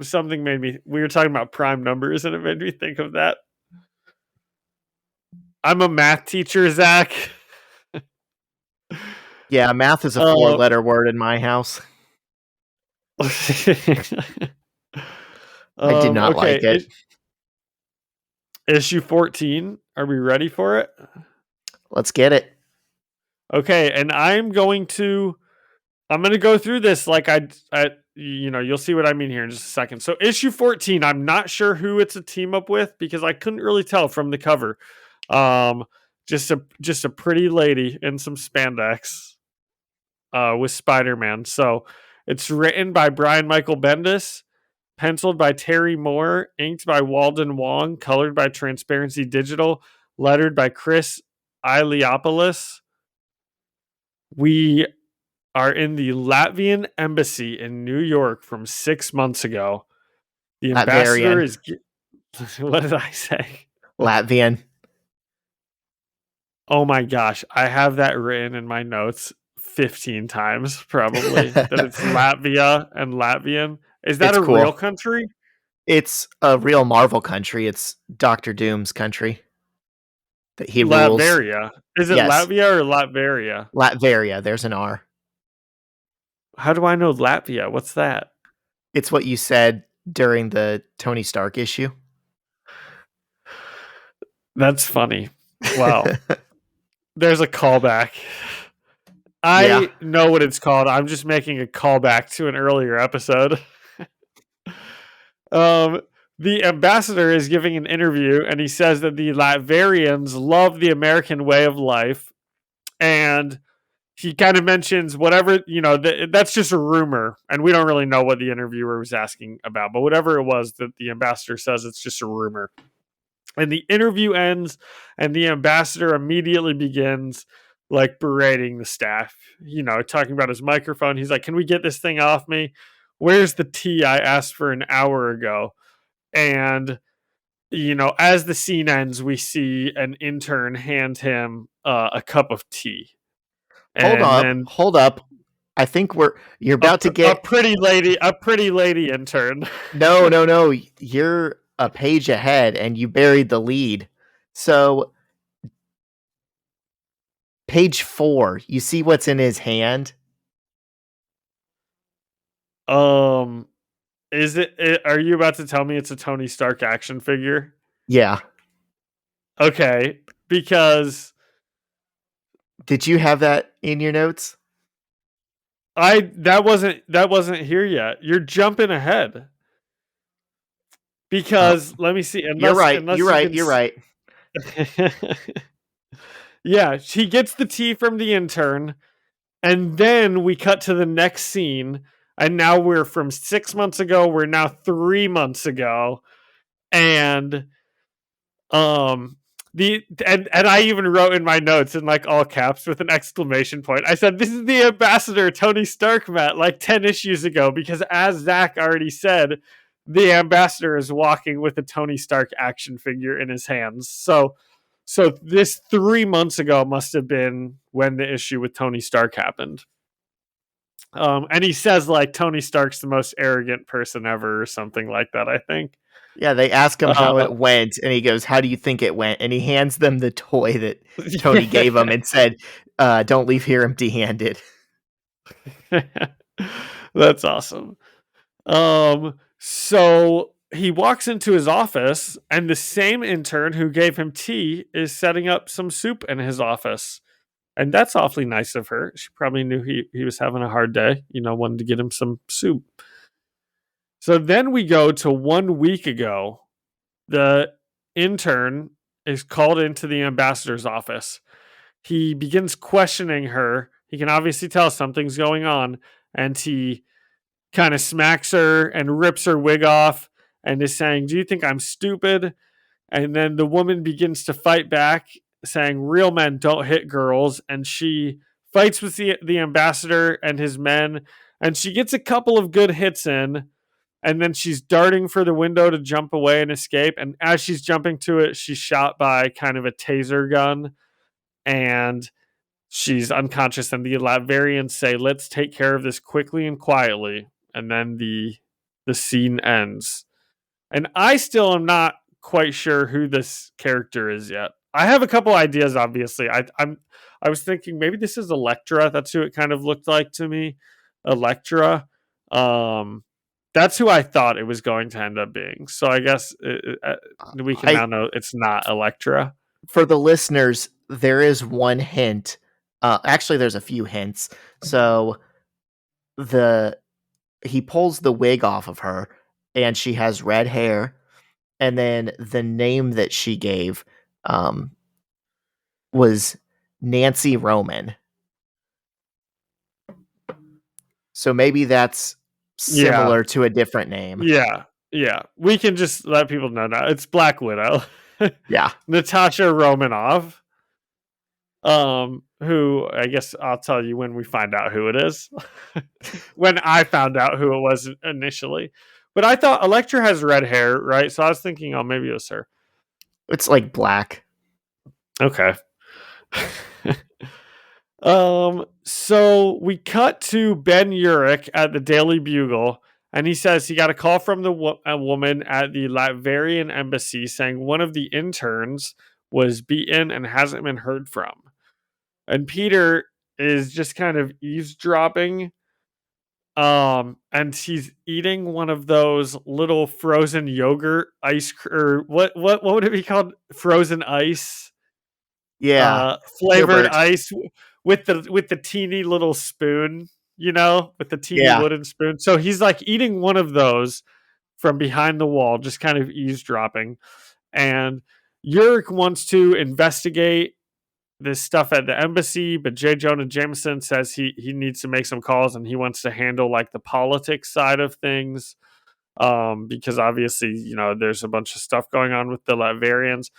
Speaker 2: something we were talking about prime numbers, and it made me think of that. I'm a math teacher, Zach.
Speaker 1: Yeah, math is a 4-letter word in my house. I did not like it.
Speaker 2: Issue 14. Are we ready for it?
Speaker 1: Let's get it.
Speaker 2: Okay, and I'm going to go through this like you'll see what I mean here in just a second. So issue 14, I'm not sure who it's a team up with, because I couldn't really tell from the cover. Just a pretty lady in some spandex with Spider-Man. So it's written by Brian Michael Bendis, penciled by Terry Moore, inked by Walden Wong, colored by Transparency Digital, lettered by Chris Iliopoulos. We are in the Latvian embassy in New York from 6 months ago. The ambassador is... What did I say?
Speaker 1: Latvian.
Speaker 2: Oh my gosh. I have that written in my notes 15 times, probably. That it's Latvia and Latvian. Is that a real country?
Speaker 1: It's a real Marvel country. It's Doctor Doom's country that he rules.
Speaker 2: Latveria. Is it Latvia or Latveria?
Speaker 1: Latveria. There's an R.
Speaker 2: How do I know Latvia? What's that?
Speaker 1: It's what you said during the Tony Stark issue.
Speaker 2: That's funny. Wow. There's a callback. I know what it's called. I'm just making a callback to an earlier episode. The ambassador is giving an interview, and he says that the Latvians love the American way of life. And he kind of mentions whatever, that's just a rumor. And we don't really know what the interviewer was asking about. But whatever it was that the ambassador says, it's just a rumor. And the interview ends, and the ambassador immediately begins like berating the staff, talking about his microphone. He's like, can we get this thing off me? Where's the tea I asked for an hour ago? And, as the scene ends, we see an intern hand him a cup of tea.
Speaker 1: Hold up. I think you're about to get
Speaker 2: a pretty lady intern.
Speaker 1: No. You're a page ahead, and you buried the lead. So page 4, you see what's in his hand?
Speaker 2: Is it? Are you about to tell me it's a Tony Stark action figure?
Speaker 1: Yeah.
Speaker 2: Okay, because
Speaker 1: did you have that in your notes?
Speaker 2: That wasn't here yet. You're jumping ahead. Because let me see.
Speaker 1: You're right.
Speaker 2: Yeah, she gets the tea from the intern, and then we cut to the next scene, and now we're from 6 months ago. We're now 3 months ago, and and I even wrote in my notes in like all caps with an exclamation point. I said, "This is the ambassador, Tony Stark, Matt," like 10 issues ago, because as Zach already said, the ambassador is walking with a Tony Stark action figure in his hands. So this 3 months ago must have been when the issue with Tony Stark happened. And he says like Tony Stark's the most arrogant person ever or something like that, I think.
Speaker 1: Yeah, they ask him how it went, and he goes, "How do you think it went?" And he hands them the toy that Tony gave him and said, Don't leave here empty-handed.
Speaker 2: That's awesome. So he walks into his office, and the same intern who gave him tea is setting up some soup in his office. And that's awfully nice of her. She probably knew he was having a hard day, wanted to get him some soup. So then we go to 1 week ago. The intern is called into the ambassador's office. He begins questioning her. He can obviously tell something's going on, and he kind of smacks her and rips her wig off and is saying, "Do you think I'm stupid?" And then the woman begins to fight back, saying, "Real men don't hit girls." And she fights with the ambassador and his men, and she gets a couple of good hits in. And then she's darting for the window to jump away and escape. And as she's jumping to it, she's shot by kind of a taser gun. And she's unconscious. And the Latvarians say, "Let's take care of this quickly and quietly." And then the scene ends. And I still am not quite sure who this character is yet. I have a couple ideas, obviously. I was thinking maybe this is Elektra. That's who it kind of looked like to me. Elektra. That's who I thought it was going to end up being. So I guess we can now know it's not Elektra.
Speaker 1: For the listeners, there is one hint. Actually, there's a few hints. So he pulls the wig off of her, and she has red hair. And then the name that she gave was Nancy Roman. So maybe that's similar to a different name.
Speaker 2: Yeah. We can just let people know now. It's Black Widow.
Speaker 1: Yeah.
Speaker 2: Natasha Romanoff. Who I guess I'll tell you when we find out who it is. When I found out who it was initially. But I thought Elektra has red hair, right? So I was thinking, oh, maybe it was her.
Speaker 1: It's like black.
Speaker 2: Okay. So we cut to Ben Urich at the Daily Bugle, and he says he got a call from a woman at the Latvian embassy saying one of the interns was beaten and hasn't been heard from. And Peter is just kind of eavesdropping. And he's eating one of those little frozen yogurt ice, or what would it be called? Frozen ice.
Speaker 1: Yeah.
Speaker 2: Flavored ice with the teeny little spoon, with the teeny wooden spoon. So he's like eating one of those from behind the wall, just kind of eavesdropping. And Urich wants to investigate this stuff at the embassy, but J. Jonah Jameson says he needs to make some calls, and he wants to handle like the politics side of things, because obviously there's a bunch of stuff going on with the Latvians.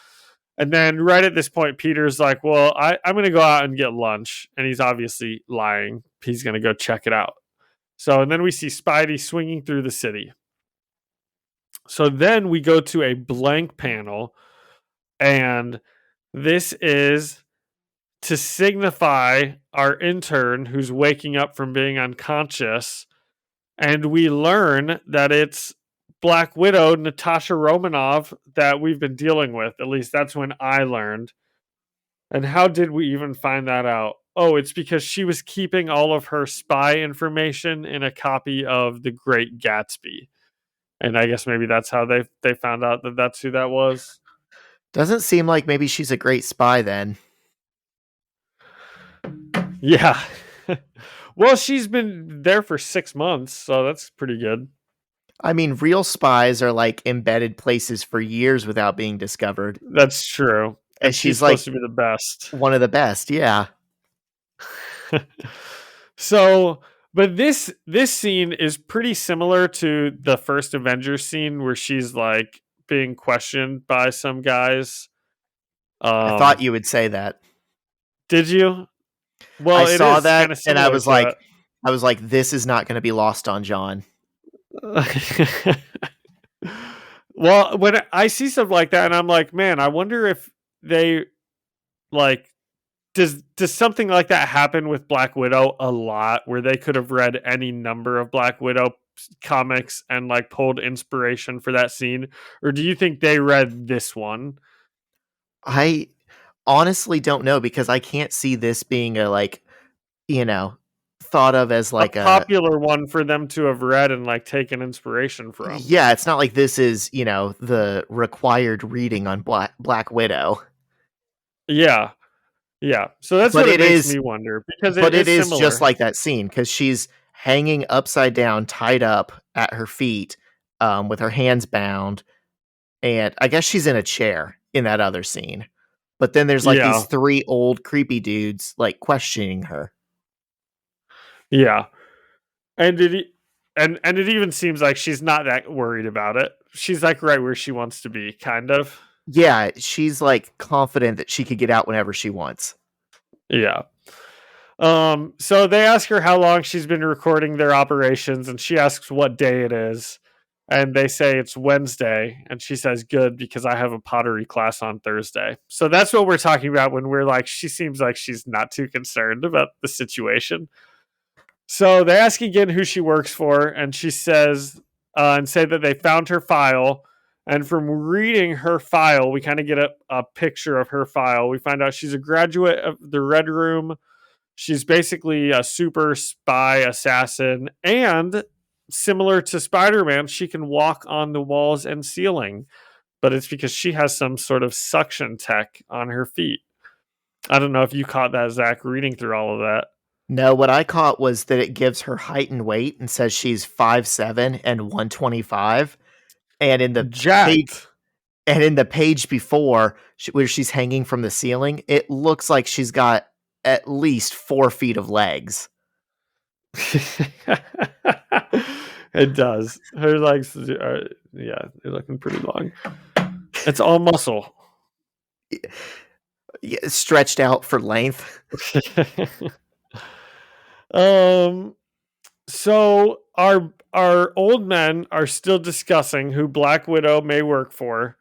Speaker 2: And then right at this point, Peter's like, "Well, I'm going to go out and get lunch," and he's obviously lying. He's going to go check it out. So and then we see Spidey swinging through the city. So then we go to a blank panel, and this is to signify our intern who's waking up from being unconscious. And we learn that it's Black Widow, Natasha Romanoff, that we've been dealing with. At least that's when I learned. And how did we even find that out? Oh, it's because she was keeping all of her spy information in a copy of The Great Gatsby. And I guess maybe that's how they found out that that's who that was.
Speaker 1: Doesn't seem like maybe she's a great spy then.
Speaker 2: Yeah. Well, she's been there for 6 months, so that's pretty good.
Speaker 1: I mean, real spies are like embedded places for years without being discovered.
Speaker 2: That's true.
Speaker 1: And she's
Speaker 2: supposed to be the best.
Speaker 1: One of the best, yeah.
Speaker 2: So, but this scene is pretty similar to the first Avengers scene where she's like being questioned by some guys.
Speaker 1: I thought you would say that.
Speaker 2: Did you? Well,
Speaker 1: I saw that, and I was like, this is not going to be lost on John.
Speaker 2: Well, when I see stuff like that, and I'm like, man, I wonder if they like does something like that happen with Black Widow a lot, where they could have read any number of Black Widow comics and like pulled inspiration for that scene, or do you think they read this one?
Speaker 1: I honestly don't know because I can't see this being a like, thought of as
Speaker 2: A
Speaker 1: like a
Speaker 2: popular one for them to have read and like taken inspiration from.
Speaker 1: yeah, it's not like this is, the required reading on Black Widow.
Speaker 2: Yeah. Yeah. So that's
Speaker 1: But
Speaker 2: what it
Speaker 1: it
Speaker 2: makes
Speaker 1: is
Speaker 2: me wonder because
Speaker 1: but
Speaker 2: it
Speaker 1: it
Speaker 2: is
Speaker 1: is
Speaker 2: similar.
Speaker 1: just like that scene cuz she's hanging upside down, tied up at her feet, with her hands bound, and I guess she's in a chair in that other scene. But then there's like these
Speaker 2: Yeah.
Speaker 1: 3 old creepy dudes like questioning her.
Speaker 2: Yeah. And and it even seems like she's not that worried about it. She's like right where she wants to be, kind of.
Speaker 1: Yeah, she's like confident that she could get out whenever she wants.
Speaker 2: Yeah. So they ask her how long she's been recording their operations, and she asks what day it is. And they say it's Wednesday, and she says, "Good, because I have a pottery class on Thursday." So that's what we're talking about when we're like, she seems like she's not too concerned about the situation. So they ask again who she works for, and she says, and say that they found her file. And from reading her file, we kind of get a picture of her file. We find out she's a graduate of the Red Room. She's basically a super spy assassin. And similar to Spider Man, she can walk on the walls and ceiling, but it's because she has some sort of suction tech on her feet. I don't know if you caught that, Zach, reading through all of that.
Speaker 1: No, what I caught was that it gives her height and weight and says she's 5'7" and 125. And in the page
Speaker 2: Jacked.
Speaker 1: and in the page before, where she's hanging from the ceiling, it looks like she's got at least 4 feet of legs.
Speaker 2: It does. Her legs are, yeah, they're looking pretty long. It's all muscle.
Speaker 1: Yeah, stretched out for length.
Speaker 2: So our old men are still discussing who Black Widow may work for,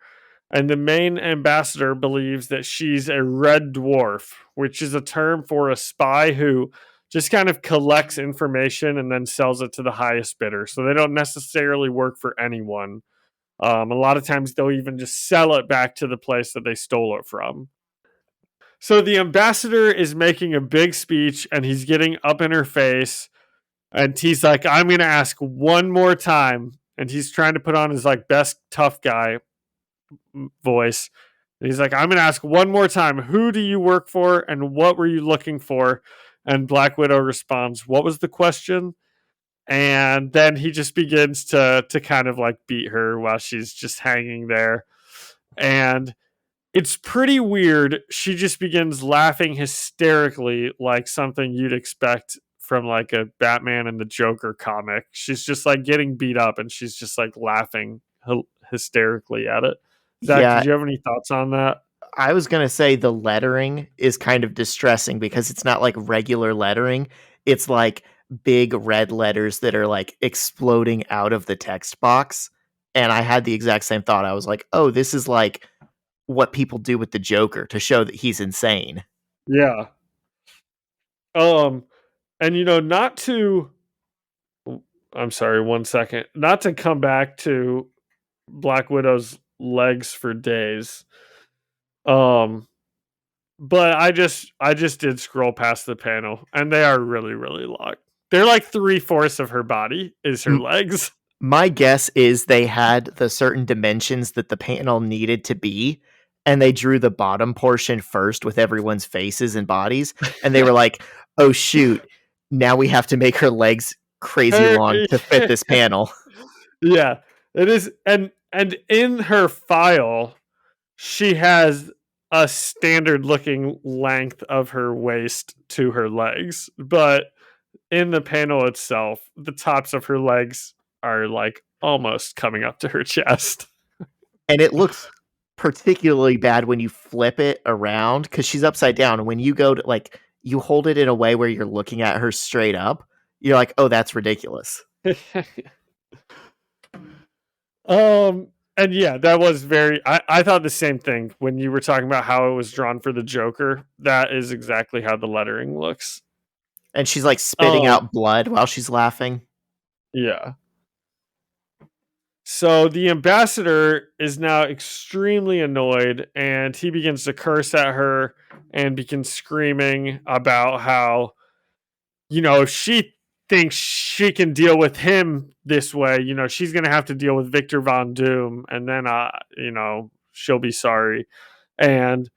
Speaker 2: and the main ambassador believes that she's a red dwarf, which is a term for a spy who just kind of collects information and then sells it to the highest bidder. So they don't necessarily work for anyone. A lot of times they'll even just sell it back to the place that they stole it from. So the ambassador is making a big speech and he's getting up in her face. And he's like, I'm going to ask one more time. And he's trying to put on his like best tough guy voice. And he's like, I'm going to ask one more time. Who do you work for and what were you looking for? And Black Widow responds, what was the question? And then he just begins to kind of like beat her while she's just hanging there. And it's pretty weird. She just begins laughing hysterically like something you'd expect from like a Batman and the Joker comic. She's just like getting beat up and she's just like laughing hysterically at it. Zach,
Speaker 1: Yeah,
Speaker 2: did you have any thoughts on that?
Speaker 1: I was going to say the lettering is kind of distressing because it's not like regular lettering. It's like big red letters that are like exploding out of the text box. And I had the exact same thought. I was like, oh, this is like what people do with the Joker to show that he's insane.
Speaker 2: Yeah. And not to I'm sorry, 1 second. Not to come back to Black Widow's legs for days. But I just did scroll past the panel and they are really, really long. They're like 3/4 of her body is her
Speaker 1: M-
Speaker 2: legs.
Speaker 1: My guess is they had the certain dimensions that the panel needed to be, and they drew the bottom portion first with everyone's faces and bodies, and they were like, "Oh shoot, now we have to make her legs crazy long to fit this panel."
Speaker 2: Yeah, it is. And in her file, she has a standard looking length of her waist to her legs, but in the panel itself, the tops of her legs are like almost coming up to her chest.
Speaker 1: And it looks particularly bad when you flip it around because she's upside down. And when you go to like you hold it in a way where you're looking at her straight up, you're like, "Oh, that's ridiculous."
Speaker 2: And yeah, that was I thought the same thing when you were talking about how it was drawn for the Joker. That is exactly how the lettering looks.
Speaker 1: And she's like spitting out blood while she's laughing.
Speaker 2: Yeah. So the ambassador is now extremely annoyed, and he begins to curse at her and begins screaming about how, if she thinks she can deal with him this way, she's going to have to deal with Victor Von Doom, and then, she'll be sorry. And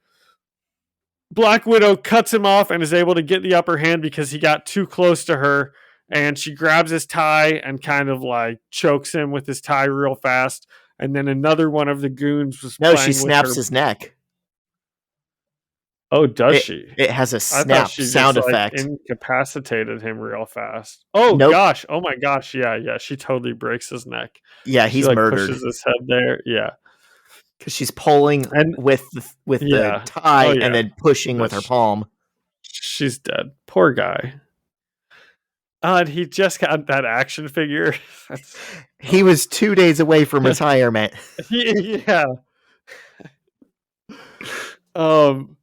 Speaker 2: Black Widow cuts him off and is able to get the upper hand because he got too close to her. And she grabs his tie and kind of like chokes him with his tie real fast. And then another one of the goons was
Speaker 1: No,
Speaker 2: playing
Speaker 1: she
Speaker 2: with
Speaker 1: snaps
Speaker 2: her.
Speaker 1: his neck.
Speaker 2: Oh, does she?
Speaker 1: It has a
Speaker 2: I thought
Speaker 1: snap
Speaker 2: she
Speaker 1: sound
Speaker 2: just,
Speaker 1: effect.
Speaker 2: incapacitated him real fast. Oh,
Speaker 1: Nope.
Speaker 2: gosh. Oh, my gosh. Yeah. She totally breaks his neck.
Speaker 1: Yeah, he's
Speaker 2: she,
Speaker 1: murdered.
Speaker 2: Pushes his head there. Yeah.
Speaker 1: Because she's pulling with the tie and then pushing with her palm.
Speaker 2: She's dead. Poor guy. And he just got that action figure.
Speaker 1: He was 2 days away from retirement.
Speaker 2: Yeah. I'm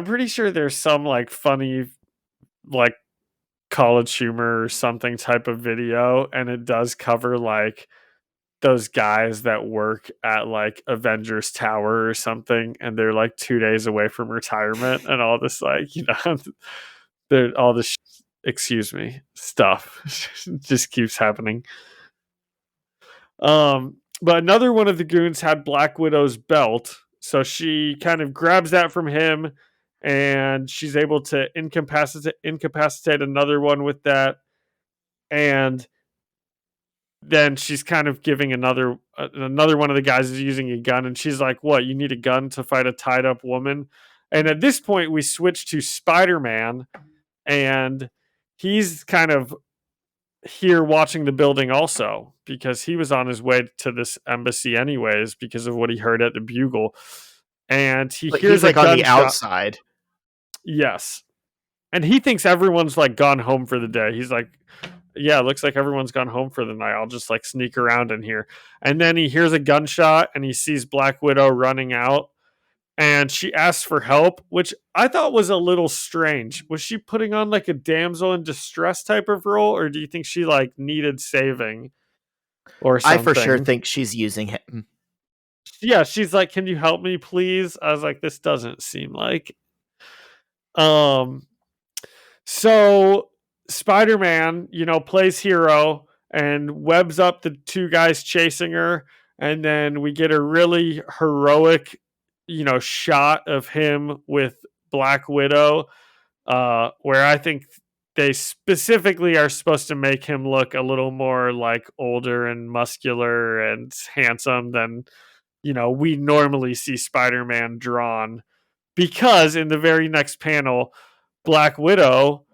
Speaker 2: pretty sure there's some like funny like College Humor or something type of video, and it does cover like those guys that work at like Avengers Tower or something, and they're like 2 days away from retirement, and all this like all this stuff just keeps happening. But another one of the goons had Black Widow's belt, so she kind of grabs that from him, and she's able to incapacitate another one with that, and then she's kind of giving another one of the guys is using a gun, and she's like, "What? You need a gun to fight a tied up woman?" And at this point, we switch to Spider-Man, and he's kind of here watching the building also because he was on his way to this embassy anyways because of what he heard at the Bugle, and hears
Speaker 1: like on the
Speaker 2: gunshot.
Speaker 1: outside.
Speaker 2: Yes, and he thinks everyone's like gone home for the day. He's like, yeah, it looks like everyone's gone home for the night. I'll just like sneak around in here. And then he hears a gunshot and he sees Black Widow running out, and she asks for help, which I thought was a little strange. Was she putting on like a damsel in distress type of role, or do you think she like needed saving or something?
Speaker 1: I for sure think she's using him.
Speaker 2: Yeah, she's like, "Can you help me, please?" I was like, this doesn't seem like. So Spider-Man, plays hero and webs up the two guys chasing her, and then we get a really heroic, shot of him with Black Widow, where I think they specifically are supposed to make him look a little more like older and muscular and handsome than, we normally see Spider-Man drawn, because in the very next panel, Black Widow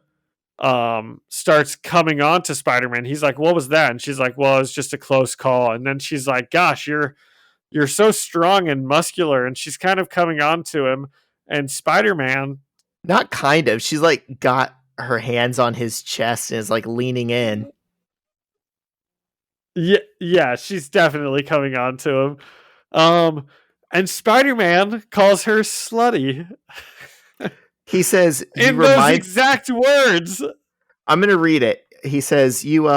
Speaker 2: starts coming on to Spider-Man. He's like, "What was that?" And she's like, "Well, it's just a close call." And then she's like, "Gosh, you're so strong and muscular." And she's kind of coming on to him, and Spider-Man,
Speaker 1: not kind of, she's like got her hands on his chest and is like leaning in.
Speaker 2: Yeah, she's definitely coming on to him. And Spider-Man calls her slutty.
Speaker 1: He says,
Speaker 2: in those exact words.
Speaker 1: I'm going to read it. He says, you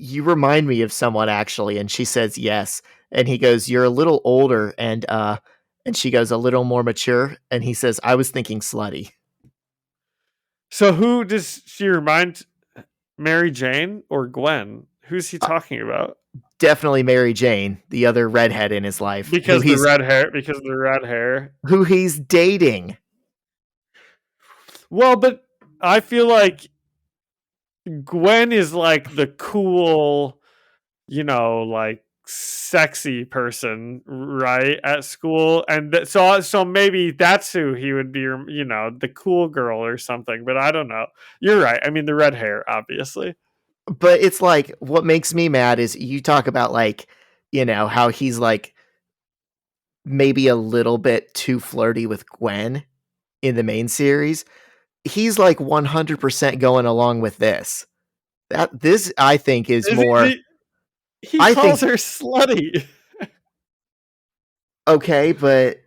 Speaker 1: remind me of someone, actually. And she says, yes. And he goes, "You're a little older." And she goes, "A little more mature." And he says, "I was thinking slutty."
Speaker 2: So who does she remind? Mary Jane or Gwen? Who's he talking about?
Speaker 1: Definitely Mary Jane, the other redhead in his life.
Speaker 2: Because the red hair.
Speaker 1: Who he's dating.
Speaker 2: Well, but I feel like Gwen is like the cool, like sexy person, right, at school, and so maybe that's who he would be, the cool girl or something. But I don't know. You're right. I mean, the red hair, obviously.
Speaker 1: But it's like, what makes me mad is you talk about like, how he's like maybe a little bit too flirty with Gwen in the main series. He's like 100% going along with this. This I think is more.
Speaker 2: He calls her slutty.
Speaker 1: Okay, but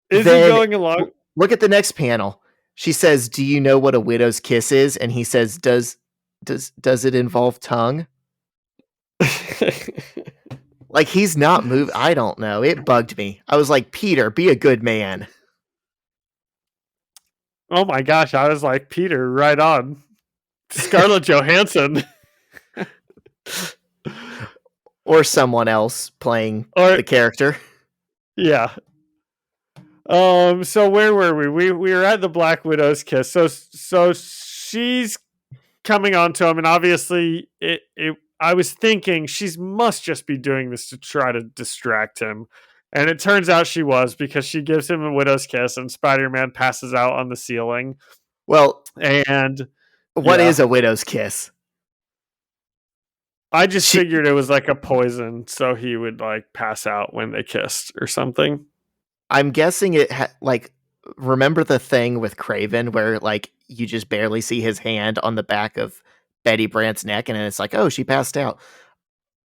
Speaker 2: is he going along?
Speaker 1: Look at the next panel. She says, "Do you know what a widow's kiss is?" And he says, Does it involve tongue?" Like, he's not moving. I don't know. It bugged me. I was like, Peter, be a good man.
Speaker 2: Oh my gosh, I was like, Peter, right on. Scarlett Johansson.
Speaker 1: Or someone else playing
Speaker 2: Or
Speaker 1: the character.
Speaker 2: yeah. So where were we? We were at the Black Widow's kiss. So she's coming on to him, and obviously I was thinking she must just be doing this to try to distract him. And it turns out she was, because she gives him a widow's kiss and Spider-Man passes out on the ceiling.
Speaker 1: Well,
Speaker 2: and
Speaker 1: what is a widow's kiss?
Speaker 2: I just figured it was like a poison, so he would like pass out when they kissed or something.
Speaker 1: I'm guessing it remember the thing with Craven where like you just barely see his hand on the back of Betty Brant's neck and then it's like, oh, she passed out.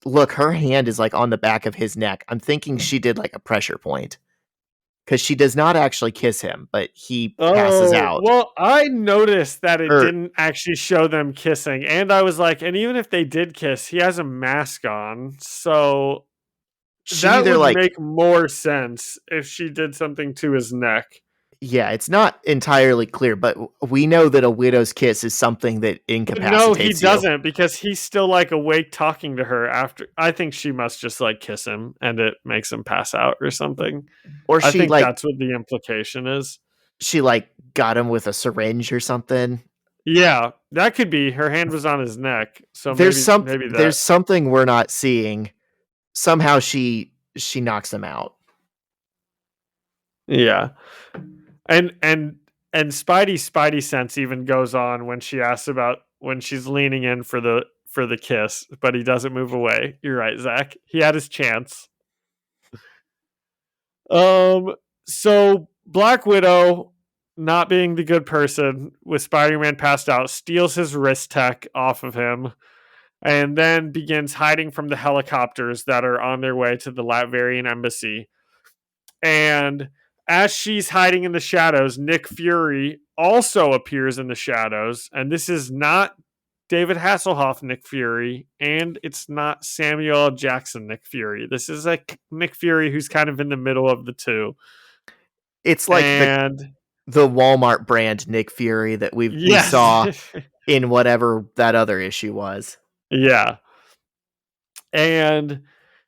Speaker 1: Look, her hand is like on the back of his neck. I'm thinking she did like a pressure point. Because she does not actually kiss him, but he passes out.
Speaker 2: Well, I noticed that it didn't actually show them kissing. And I was like, and even if they did kiss, he has a mask on. So that would make more sense if she did something to his neck.
Speaker 1: Yeah, it's not entirely clear, but we know that a widow's kiss is something that incapacitates
Speaker 2: No, he doesn't, because he's still like awake talking to her after. I think she must just like kiss him and it makes him pass out or something.
Speaker 1: Or
Speaker 2: I think that's what the implication is.
Speaker 1: She like got him with a syringe or something.
Speaker 2: Yeah, that could be. Her hand was on his neck. So
Speaker 1: there's something we're not seeing. Somehow she knocks him out.
Speaker 2: Yeah. And Spidey sense even goes on when she asks about when she's leaning in for the kiss, but he doesn't move away. You're right, Zach. He had his chance. So Black Widow, not being the good person, with Spider-Man passed out, steals his wrist tech off of him, and then begins hiding from the helicopters that are on their way to the Latverian embassy. And as she's hiding in the shadows, Nick Fury also appears in the shadows. And this is not David Hasselhoff Nick Fury, and it's not Samuel L. Jackson Nick Fury. This is like Nick Fury who's kind of in the middle of the two.
Speaker 1: It's like the Walmart brand Nick Fury that we saw in whatever that other issue was.
Speaker 2: Yeah. And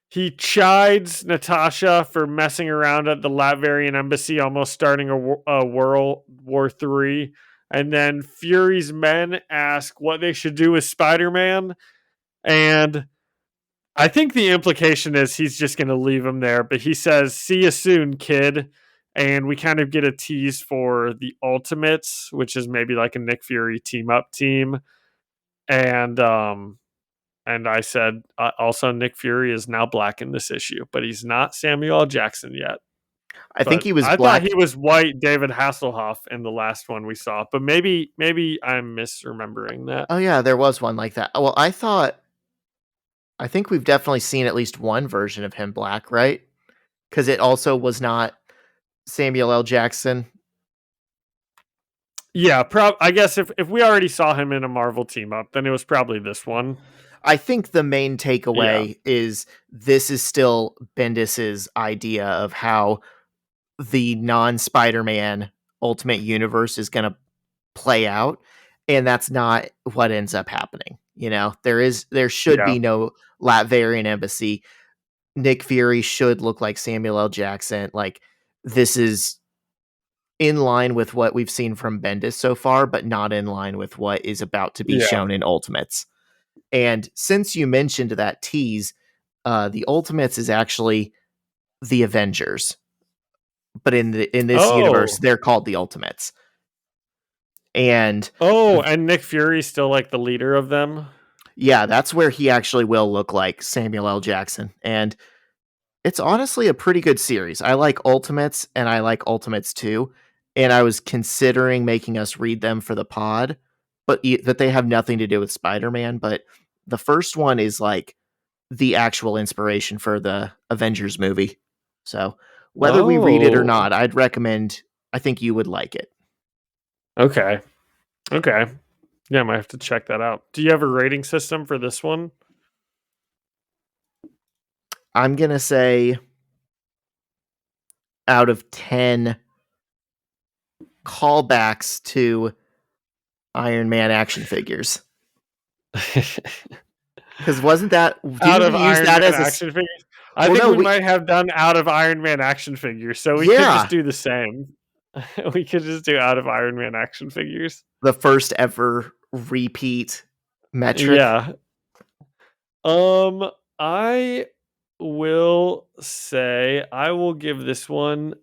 Speaker 2: he chides Natasha for messing around at the Latverian embassy, almost starting a World War III. And then Fury's men ask what they should do with Spider-Man. And I think the implication is he's just going to leave him there. But he says, see you soon, kid. And we kind of get a tease for the Ultimates, which is maybe like a Nick Fury team-up team. And I said, also Nick Fury is now black in this issue, but he's not Samuel L. Jackson yet.
Speaker 1: I think he was
Speaker 2: I
Speaker 1: black.
Speaker 2: thought he was white David Hasselhoff in the last one we saw, but maybe I'm misremembering that.
Speaker 1: Oh yeah, there was one like that. Well, I think we've definitely seen at least one version of him black, right? Because it also was not Samuel L. Jackson.
Speaker 2: Yeah, I guess if we already saw him in a Marvel team up, then it was probably this one.
Speaker 1: I think the main takeaway is this is still Bendis's idea of how the non-Spider-Man Ultimate Universe is going to play out, and that's not what ends up happening. You know, there should be no Latverian embassy. Nick Fury should look like Samuel L. Jackson. Like, this is in line with what we've seen from Bendis so far, but not in line with what is about to be shown in Ultimates. And since you mentioned that tease, the Ultimates is actually the Avengers, but in this universe, they're called the Ultimates. And
Speaker 2: and Nick Fury's still like the leader of them.
Speaker 1: Yeah, that's where he actually will look like Samuel L. Jackson, and it's honestly a pretty good series. I like Ultimates, and I like Ultimates 2, and I was considering making us read them for the pod, but that they have nothing to do with Spider-Man. But the first one is like the actual inspiration for the Avengers movie. So whether we read it or not, I'd recommend. I think you would like it.
Speaker 2: Okay. Yeah, I might have to check that out. Do you have a rating system for this one?
Speaker 1: I'm going to say out of 10 callbacks to Iron Man action figures. Because wasn't that...
Speaker 2: Out of
Speaker 1: Didn't we use
Speaker 2: Iron
Speaker 1: that
Speaker 2: Man
Speaker 1: as a...
Speaker 2: action figures? I
Speaker 1: Well,
Speaker 2: think
Speaker 1: no,
Speaker 2: we might have done out of Iron Man action figures, so we could
Speaker 1: Yeah.
Speaker 2: just do the same. We could just do out of Iron Man action figures.
Speaker 1: the first ever repeat metric.
Speaker 2: Yeah. I will say I will give this one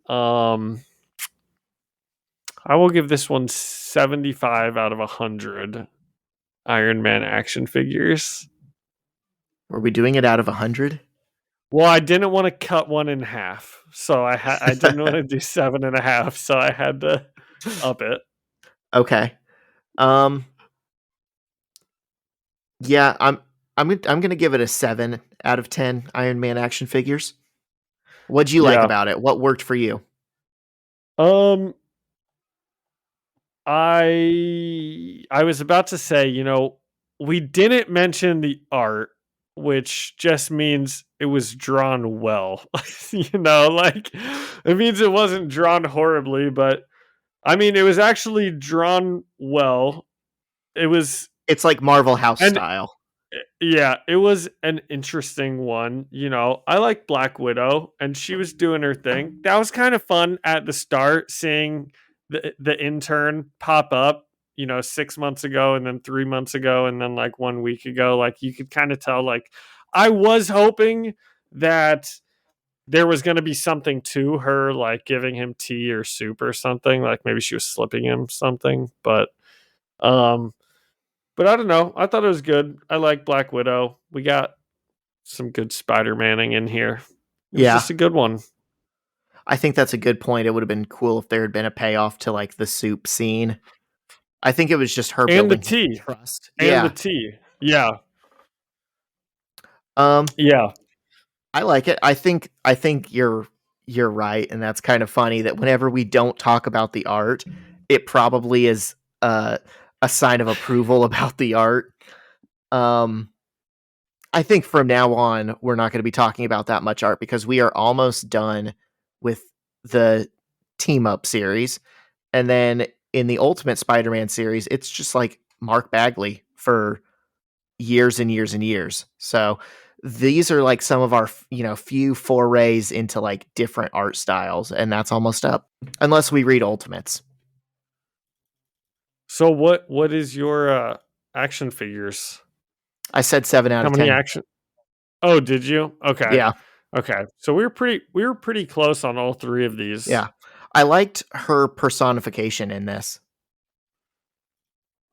Speaker 2: 75 out of 100 Iron Man action figures.
Speaker 1: Were we doing it out of 100?
Speaker 2: Well, I didn't want to cut one in half, so I didn't want to do 7.5, so I had to up it.
Speaker 1: Okay. Yeah, I'm gonna give it a 7 out of 10 Iron Man action figures. What'd you like
Speaker 2: Yeah.
Speaker 1: about it? What worked for you?
Speaker 2: I was about to say, we didn't mention the art, which just means it was drawn well. Like it means it wasn't drawn horribly, but I mean it was actually drawn well.
Speaker 1: It's like Marvel House
Speaker 2: And-
Speaker 1: style.
Speaker 2: Yeah, it was an interesting one. I like Black Widow, and she was doing her thing. That was kind of fun at the start, seeing the intern pop up, 6 months ago, and then 3 months ago, and then like 1 week ago. Like you could kind of tell. Like I was hoping that there was going to be something to her, like giving him tea or soup or something. Like maybe she was slipping him something, but I don't know. I thought it was good. I like Black Widow. We got some good Spider-Manning in here. It was just a good one.
Speaker 1: I think that's a good point. It would have been cool if there had been a payoff to like the soup scene. I think it was just her
Speaker 2: And the
Speaker 1: building
Speaker 2: tea.
Speaker 1: trust.
Speaker 2: And the tea. Yeah.
Speaker 1: Yeah. I like it. I think you're right, and that's kind of funny that whenever we don't talk about the art, it probably is a sign of approval about the art. I think from now on we're not going to be talking about that much art because we are almost done with the team up series, and then in the Ultimate Spider-Man series, it's just like Mark Bagley for years and years and years. So these are like some of our few forays into like different art styles, and that's almost up unless we read Ultimates.
Speaker 2: So what is your action figures?
Speaker 1: I said 7 out
Speaker 2: How
Speaker 1: of
Speaker 2: many
Speaker 1: 10.
Speaker 2: action? Oh, did you? Okay.
Speaker 1: Yeah.
Speaker 2: Okay. So we were pretty close on all three of these.
Speaker 1: Yeah. I liked her personification in this.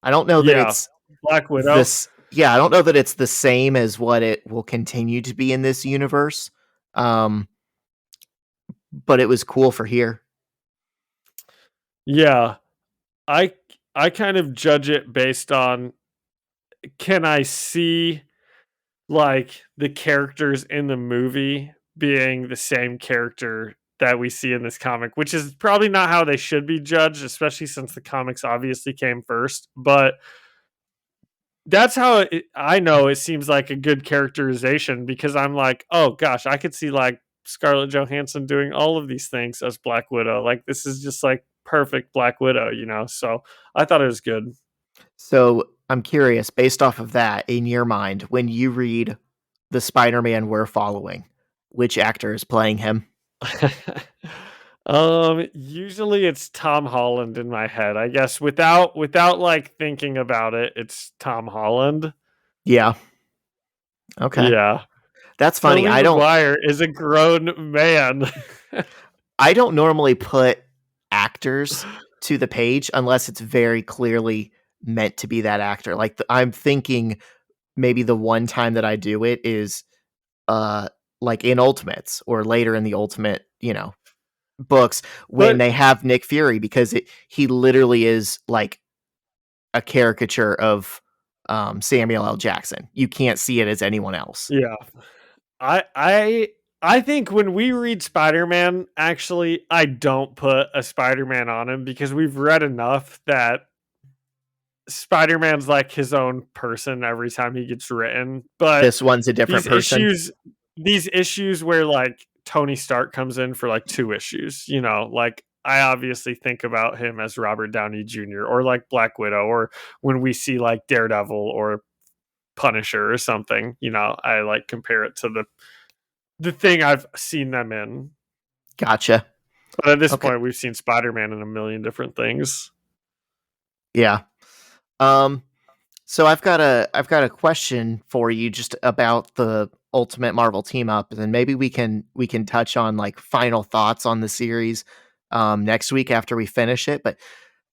Speaker 1: I don't know that it's
Speaker 2: Black Widow.
Speaker 1: I don't know that it's the same as what it will continue to be in this universe. But it was cool for here.
Speaker 2: Yeah. I kind of judge it based on, can I see like the characters in the movie being the same character that we see in this comic, which is probably not how they should be judged, especially since the comics obviously came first. But that's how I know it seems like a good characterization, because I'm like, oh gosh, I could see like Scarlett Johansson doing all of these things as Black Widow. Like this is just like perfect Black Widow, So I thought it was good.
Speaker 1: So I'm curious, based off of that, in your mind, when you read the Spider-Man we're following, which actor is playing him?
Speaker 2: Usually it's Tom Holland in my head. I guess without like thinking about it, it's Tom Holland.
Speaker 1: Yeah. Okay.
Speaker 2: Yeah.
Speaker 1: That's funny.
Speaker 2: Tobey Maguire is a grown man.
Speaker 1: I don't normally put actors to the page unless it's very clearly meant to be that actor. Like I'm thinking maybe the one time that I do it is like in Ultimates or later in the Ultimate, books when they have Nick Fury, because he literally is like a caricature of Samuel L. Jackson. You can't see it as anyone else.
Speaker 2: Yeah. I think when we read Spider-Man, actually, I don't put a Spider-Man on him, because we've read enough that Spider-Man's like his own person every time he gets written. But
Speaker 1: this one's a different person.
Speaker 2: these issues where like Tony Stark comes in for like 2 issues, like I obviously think about him as Robert Downey Jr. or like Black Widow, or when we see like Daredevil or Punisher or something, I like compare it to the thing I've seen them in.
Speaker 1: Gotcha.
Speaker 2: But at this
Speaker 1: Okay.
Speaker 2: point, we've seen Spider-Man in a million different things.
Speaker 1: Yeah. So I've got a question for you just about the Ultimate Marvel team up, and then maybe we can touch on like final thoughts on the series next week after we finish it. But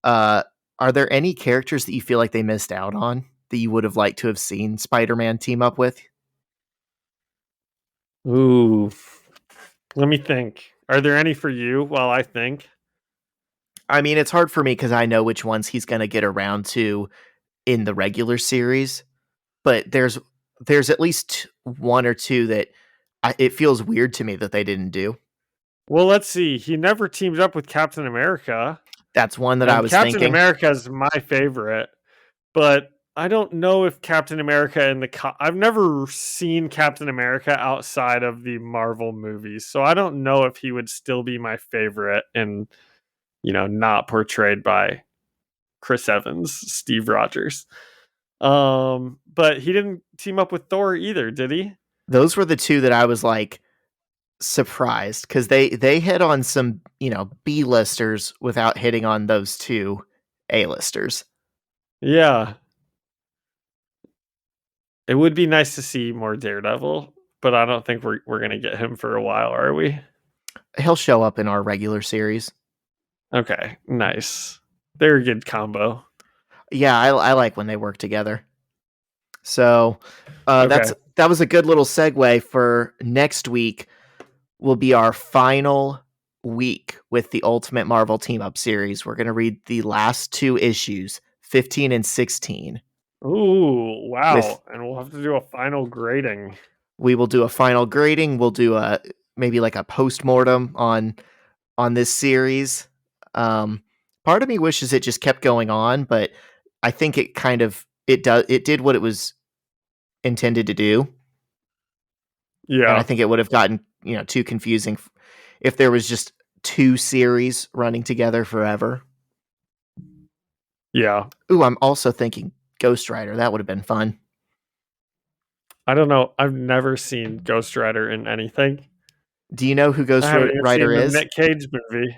Speaker 1: are there any characters that you feel like they missed out on that you would have liked to have seen Spider-Man team up with?
Speaker 2: Ooh. Let me think. Are there any for you while I think?
Speaker 1: I mean, it's hard for me because I know which ones he's going to get around to in the regular series, but there's at least one or two that it feels weird to me that they didn't do.
Speaker 2: Well, let's see. He never teams up with Captain America.
Speaker 1: That's one that I was
Speaker 2: Captain
Speaker 1: thinking.
Speaker 2: America is my favorite, but I don't know if Captain America I've never seen Captain America outside of the Marvel movies, so I don't know if he would still be my favorite and not portrayed by Chris Evans, Steve Rogers. But he didn't team up with Thor either, did he?
Speaker 1: Those were the two that I was like surprised because they hit on some B-listers without hitting on those two A-listers.
Speaker 2: Yeah. It would be nice to see more Daredevil, but I don't think we're going to get him for a while, are we?
Speaker 1: He'll show up in our regular series.
Speaker 2: Okay, nice. They're a good combo.
Speaker 1: Yeah, I like when they work together. So
Speaker 2: Okay.
Speaker 1: that was a good little segue for next week. Will be our final week with the Ultimate Marvel Team Up series. We're going to read the last 2 issues, 15 and 16.
Speaker 2: Ooh, wow. And we'll have to do a final grading.
Speaker 1: We will do a final grading. We'll do maybe like a post-mortem on this series. Part of me wishes it just kept going on, but I think it did what it was intended to do.
Speaker 2: Yeah.
Speaker 1: And I think it would have gotten, too confusing if there was just 2 series running together forever.
Speaker 2: Yeah.
Speaker 1: Ooh, I'm also thinking Ghost Rider. That would have been fun.
Speaker 2: I don't know. I've never seen Ghost Rider in anything.
Speaker 1: Do you know who Ghost Rider is?
Speaker 2: The Nick Cage movie.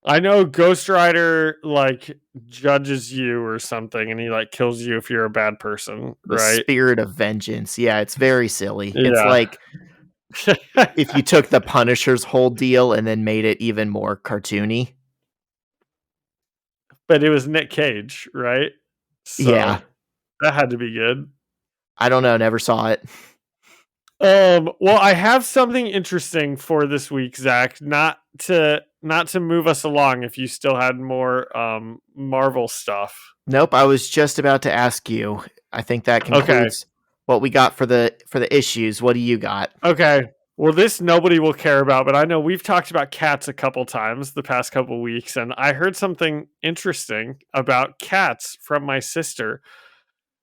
Speaker 2: I know Ghost Rider like judges you or something, and he like kills you if you're a bad person, right?
Speaker 1: The spirit of vengeance. Yeah, it's very silly.
Speaker 2: Yeah.
Speaker 1: It's like if you took the Punisher's whole deal and then made it even more cartoony.
Speaker 2: But it was Nick Cage, right? So
Speaker 1: yeah.
Speaker 2: That had to be good.
Speaker 1: I don't know, never saw it.
Speaker 2: Well, I have something interesting for this week, Zach. Not to move us along if you still had more Marvel stuff.
Speaker 1: Nope, I was just about to ask you. I think that concludes what we got for the issues. What do you got?
Speaker 2: Okay. Well, this nobody will care about, but I know we've talked about cats a couple times the past couple weeks, and I heard something interesting about cats from my sister.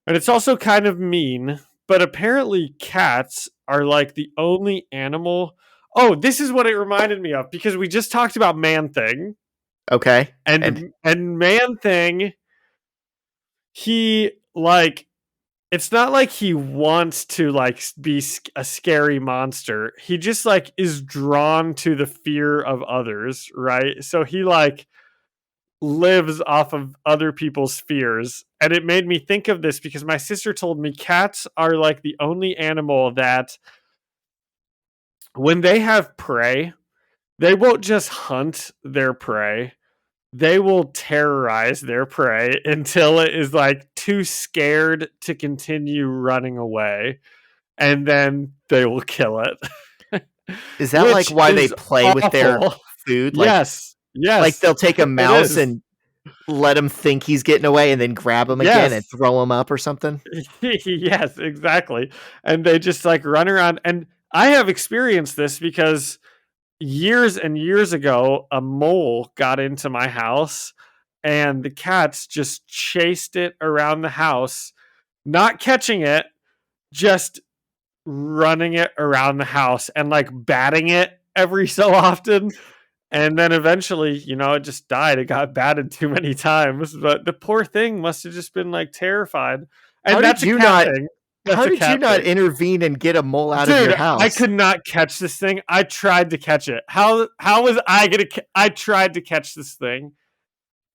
Speaker 2: And it's also kind of mean, but apparently cats are like the only animal. Oh, this is what it reminded me of because we just talked about Man-Thing.
Speaker 1: Okay.
Speaker 2: And Man-Thing, he like, it's not like he wants to like be a scary monster. He just like is drawn to the fear of others, right? So he like lives off of other people's fears. And it made me think of this because my sister told me cats are like the only animal that when they have prey, they won't just hunt their prey. They will terrorize their prey until it is like too scared to continue running away. And then they will kill it.
Speaker 1: Is that like why they play with their food? Like,
Speaker 2: yes.
Speaker 1: Like they'll take a mouse and let him think he's getting away and then grab him again and throw him up or something?
Speaker 2: Yes, exactly. And they just like run around. And I have experienced this because years and years ago, a mole got into my house and the cats just chased it around the house, not catching it, just running it around the house and like batting it every so often. And then eventually, it just died. It got batted too many times. But the poor thing must have just been like terrified. And
Speaker 1: How
Speaker 2: that's
Speaker 1: did
Speaker 2: a
Speaker 1: you
Speaker 2: cat
Speaker 1: not?
Speaker 2: thing. That's
Speaker 1: How
Speaker 2: a
Speaker 1: did you
Speaker 2: cat
Speaker 1: not
Speaker 2: thing.
Speaker 1: intervene and get a mole out of
Speaker 2: Dude,
Speaker 1: your house?
Speaker 2: I could not catch this thing. I tried to catch it. How was I gonna? I tried to catch this thing.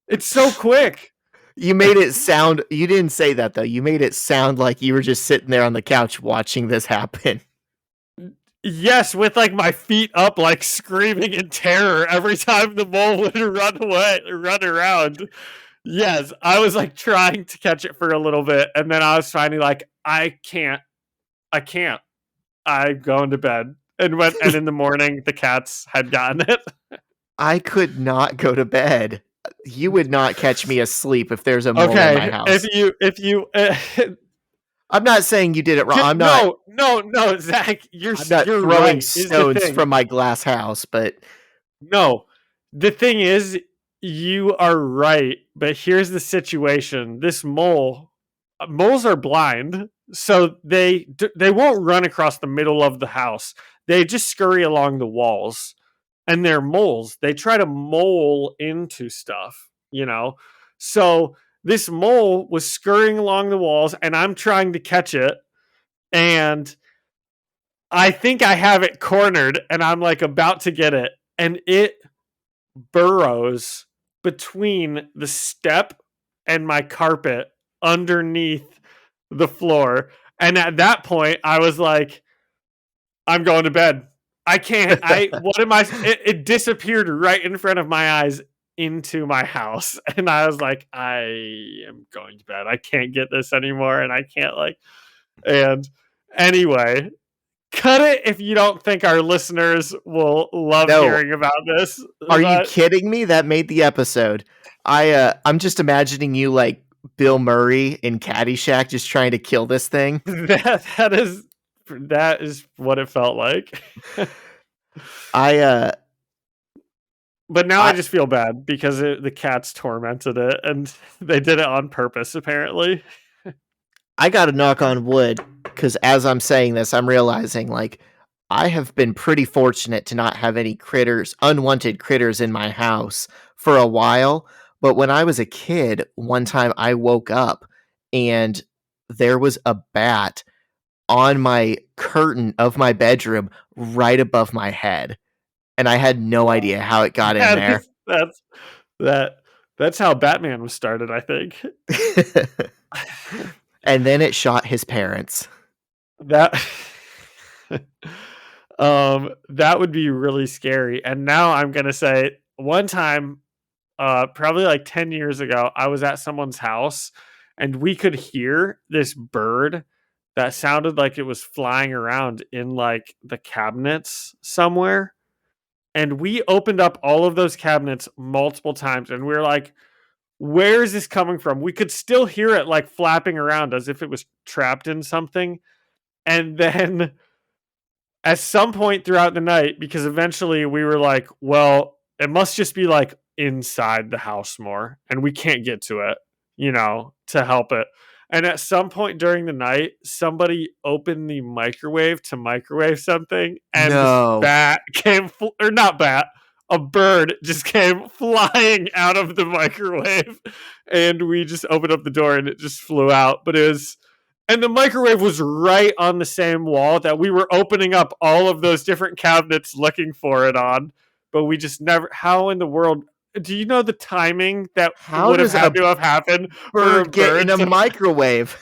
Speaker 2: It's so quick.
Speaker 1: You made it sound. You didn't say that though. You made it sound like you were just sitting there on the couch watching this happen.
Speaker 2: Yes, with like my feet up, like screaming in terror every time the mole would run around. Yes, I was like trying to catch it for a little bit, and then I was finally like, I can't. I'm going to bed. And in the morning, the cats had gotten it.
Speaker 1: I could not go to bed. You would not catch me asleep if there's a mole in my house.
Speaker 2: If you
Speaker 1: I'm not saying you did it wrong. I'm not.
Speaker 2: No, Zach,
Speaker 1: I'm not
Speaker 2: you're
Speaker 1: throwing
Speaker 2: right.
Speaker 1: stones from my glass house, but
Speaker 2: no, the thing is, you are right. But here's the situation: moles are blind, so they won't run across the middle of the house. They just scurry along the walls, and they're moles. They try to mole into stuff, So this mole was scurrying along the walls, and I'm trying to catch it, and I think I have it cornered, and I'm like about to get it, and it burrows between the step and my carpet underneath the floor. And at that point, I was like, I'm going to bed. I can't. It disappeared right in front of my eyes into my house. And I was like, I am going to bed. I can't get this anymore. And I can't and anyway, cut it if you don't think our listeners will love hearing about this.
Speaker 1: Are you kidding me? That made the episode. I'm just imagining you like Bill Murray in Caddyshack just trying to kill this thing.
Speaker 2: That is what it felt like. But now I just feel bad because the cats tormented it, and they did it on purpose, apparently.
Speaker 1: I got to knock on wood because as I'm saying this, I'm realizing like I have been pretty fortunate to not have any unwanted critters in my house for a while. But when I was a kid, one time I woke up and there was a bat on my curtain of my bedroom right above my head. And I had no idea how it got in
Speaker 2: there. That's how Batman was started, I think.
Speaker 1: And then it shot his parents.
Speaker 2: That would be really scary. And now I'm going to say one time, probably like 10 years ago, I was at someone's house and we could hear this bird that sounded like it was flying around in like the cabinets somewhere. And we opened up all of those cabinets multiple times and we were like, where is this coming from? We could still hear it like flapping around as if it was trapped in something. And then at some point throughout the night, because eventually we were like, well, it must just be like inside the house more and we can't get to it, to help it. And at some point during the night, somebody opened the microwave to microwave something, and this bat came, a bird just came flying out of the microwave, and we just opened up the door and it just flew out. And the microwave was right on the same wall that we were opening up all of those different cabinets looking for it on, but we just never. How in the world? Do you know the timing that would have had to have happened for a bird
Speaker 1: in a microwave?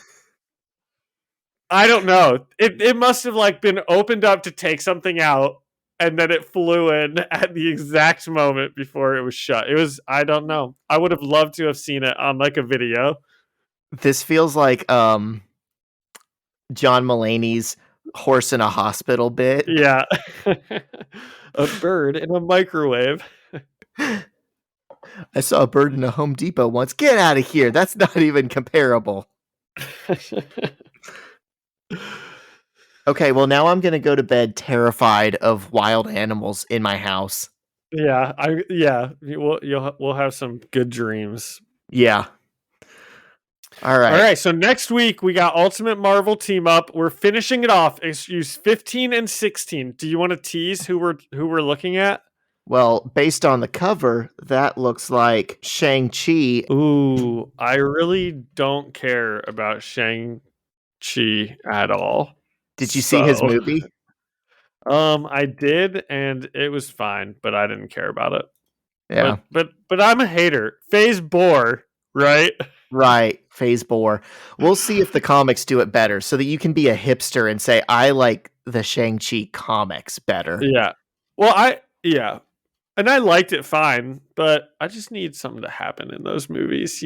Speaker 2: I don't know. It must have like been opened up to take something out, and then it flew in at the exact moment before it was shut. I don't know. I would have loved to have seen it on like a video.
Speaker 1: This feels like John Mulaney's horse in a hospital bit.
Speaker 2: Yeah. A bird in a microwave.
Speaker 1: I saw a bird in a Home Depot once. Get out of here. That's not even comparable. Okay, well now I'm going to go to bed terrified of wild animals in my house.
Speaker 2: Yeah, we'll have some good dreams.
Speaker 1: Yeah. All right.
Speaker 2: All right, so next week we got Ultimate Marvel Team Up. We're finishing it off. Issues 15 and 16. Do you want to tease who we're looking at?
Speaker 1: Well, based on the cover, that looks like Shang-Chi.
Speaker 2: Ooh, I really don't care about Shang-Chi at all.
Speaker 1: Did you see his movie?
Speaker 2: I did, and it was fine, but I didn't care about it.
Speaker 1: Yeah.
Speaker 2: But I'm a hater. Phase Bore, right?
Speaker 1: Right, Phase Bore. We'll see if the comics do it better so that you can be a hipster and say, I like the Shang-Chi comics better.
Speaker 2: Yeah. Well, and I liked it fine, but I just need something to happen in those movies,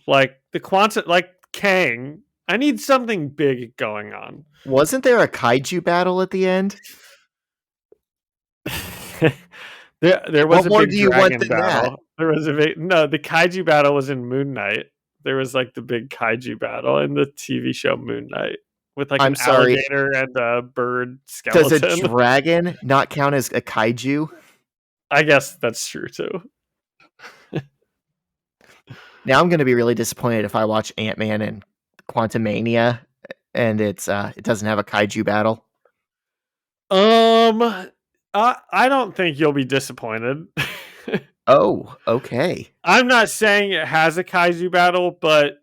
Speaker 2: like the quantum, like Kang. I need something big going on.
Speaker 1: Wasn't there a kaiju battle at the end?
Speaker 2: there was
Speaker 1: What more
Speaker 2: a big
Speaker 1: do you want
Speaker 2: dragon
Speaker 1: than
Speaker 2: battle.
Speaker 1: that?
Speaker 2: There was the kaiju battle was in Moon Knight. There was like the big kaiju battle in the TV show Moon Knight with like
Speaker 1: I'm
Speaker 2: an
Speaker 1: sorry.
Speaker 2: alligator and a bird skeleton.
Speaker 1: Does a dragon not count as a kaiju?
Speaker 2: I guess that's true too.
Speaker 1: Now I'm going to be really disappointed if I watch Ant-Man and Quantumania and it doesn't have a kaiju battle.
Speaker 2: I don't think you'll be disappointed.
Speaker 1: Oh, okay.
Speaker 2: I'm not saying it has a kaiju battle, but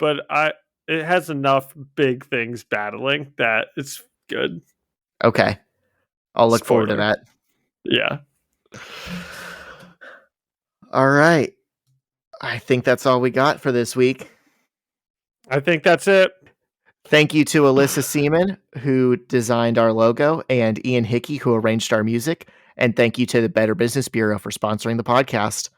Speaker 2: it has enough big things battling that it's good.
Speaker 1: Okay. I'll look forward to that.
Speaker 2: Yeah.
Speaker 1: All right. I think that's all we got for this week.
Speaker 2: I think that's it.
Speaker 1: Thank you to Alyssa Seaman, who designed our logo, and Ian Hickey, who arranged our music. And thank you to the Better Business Bureau for sponsoring the podcast.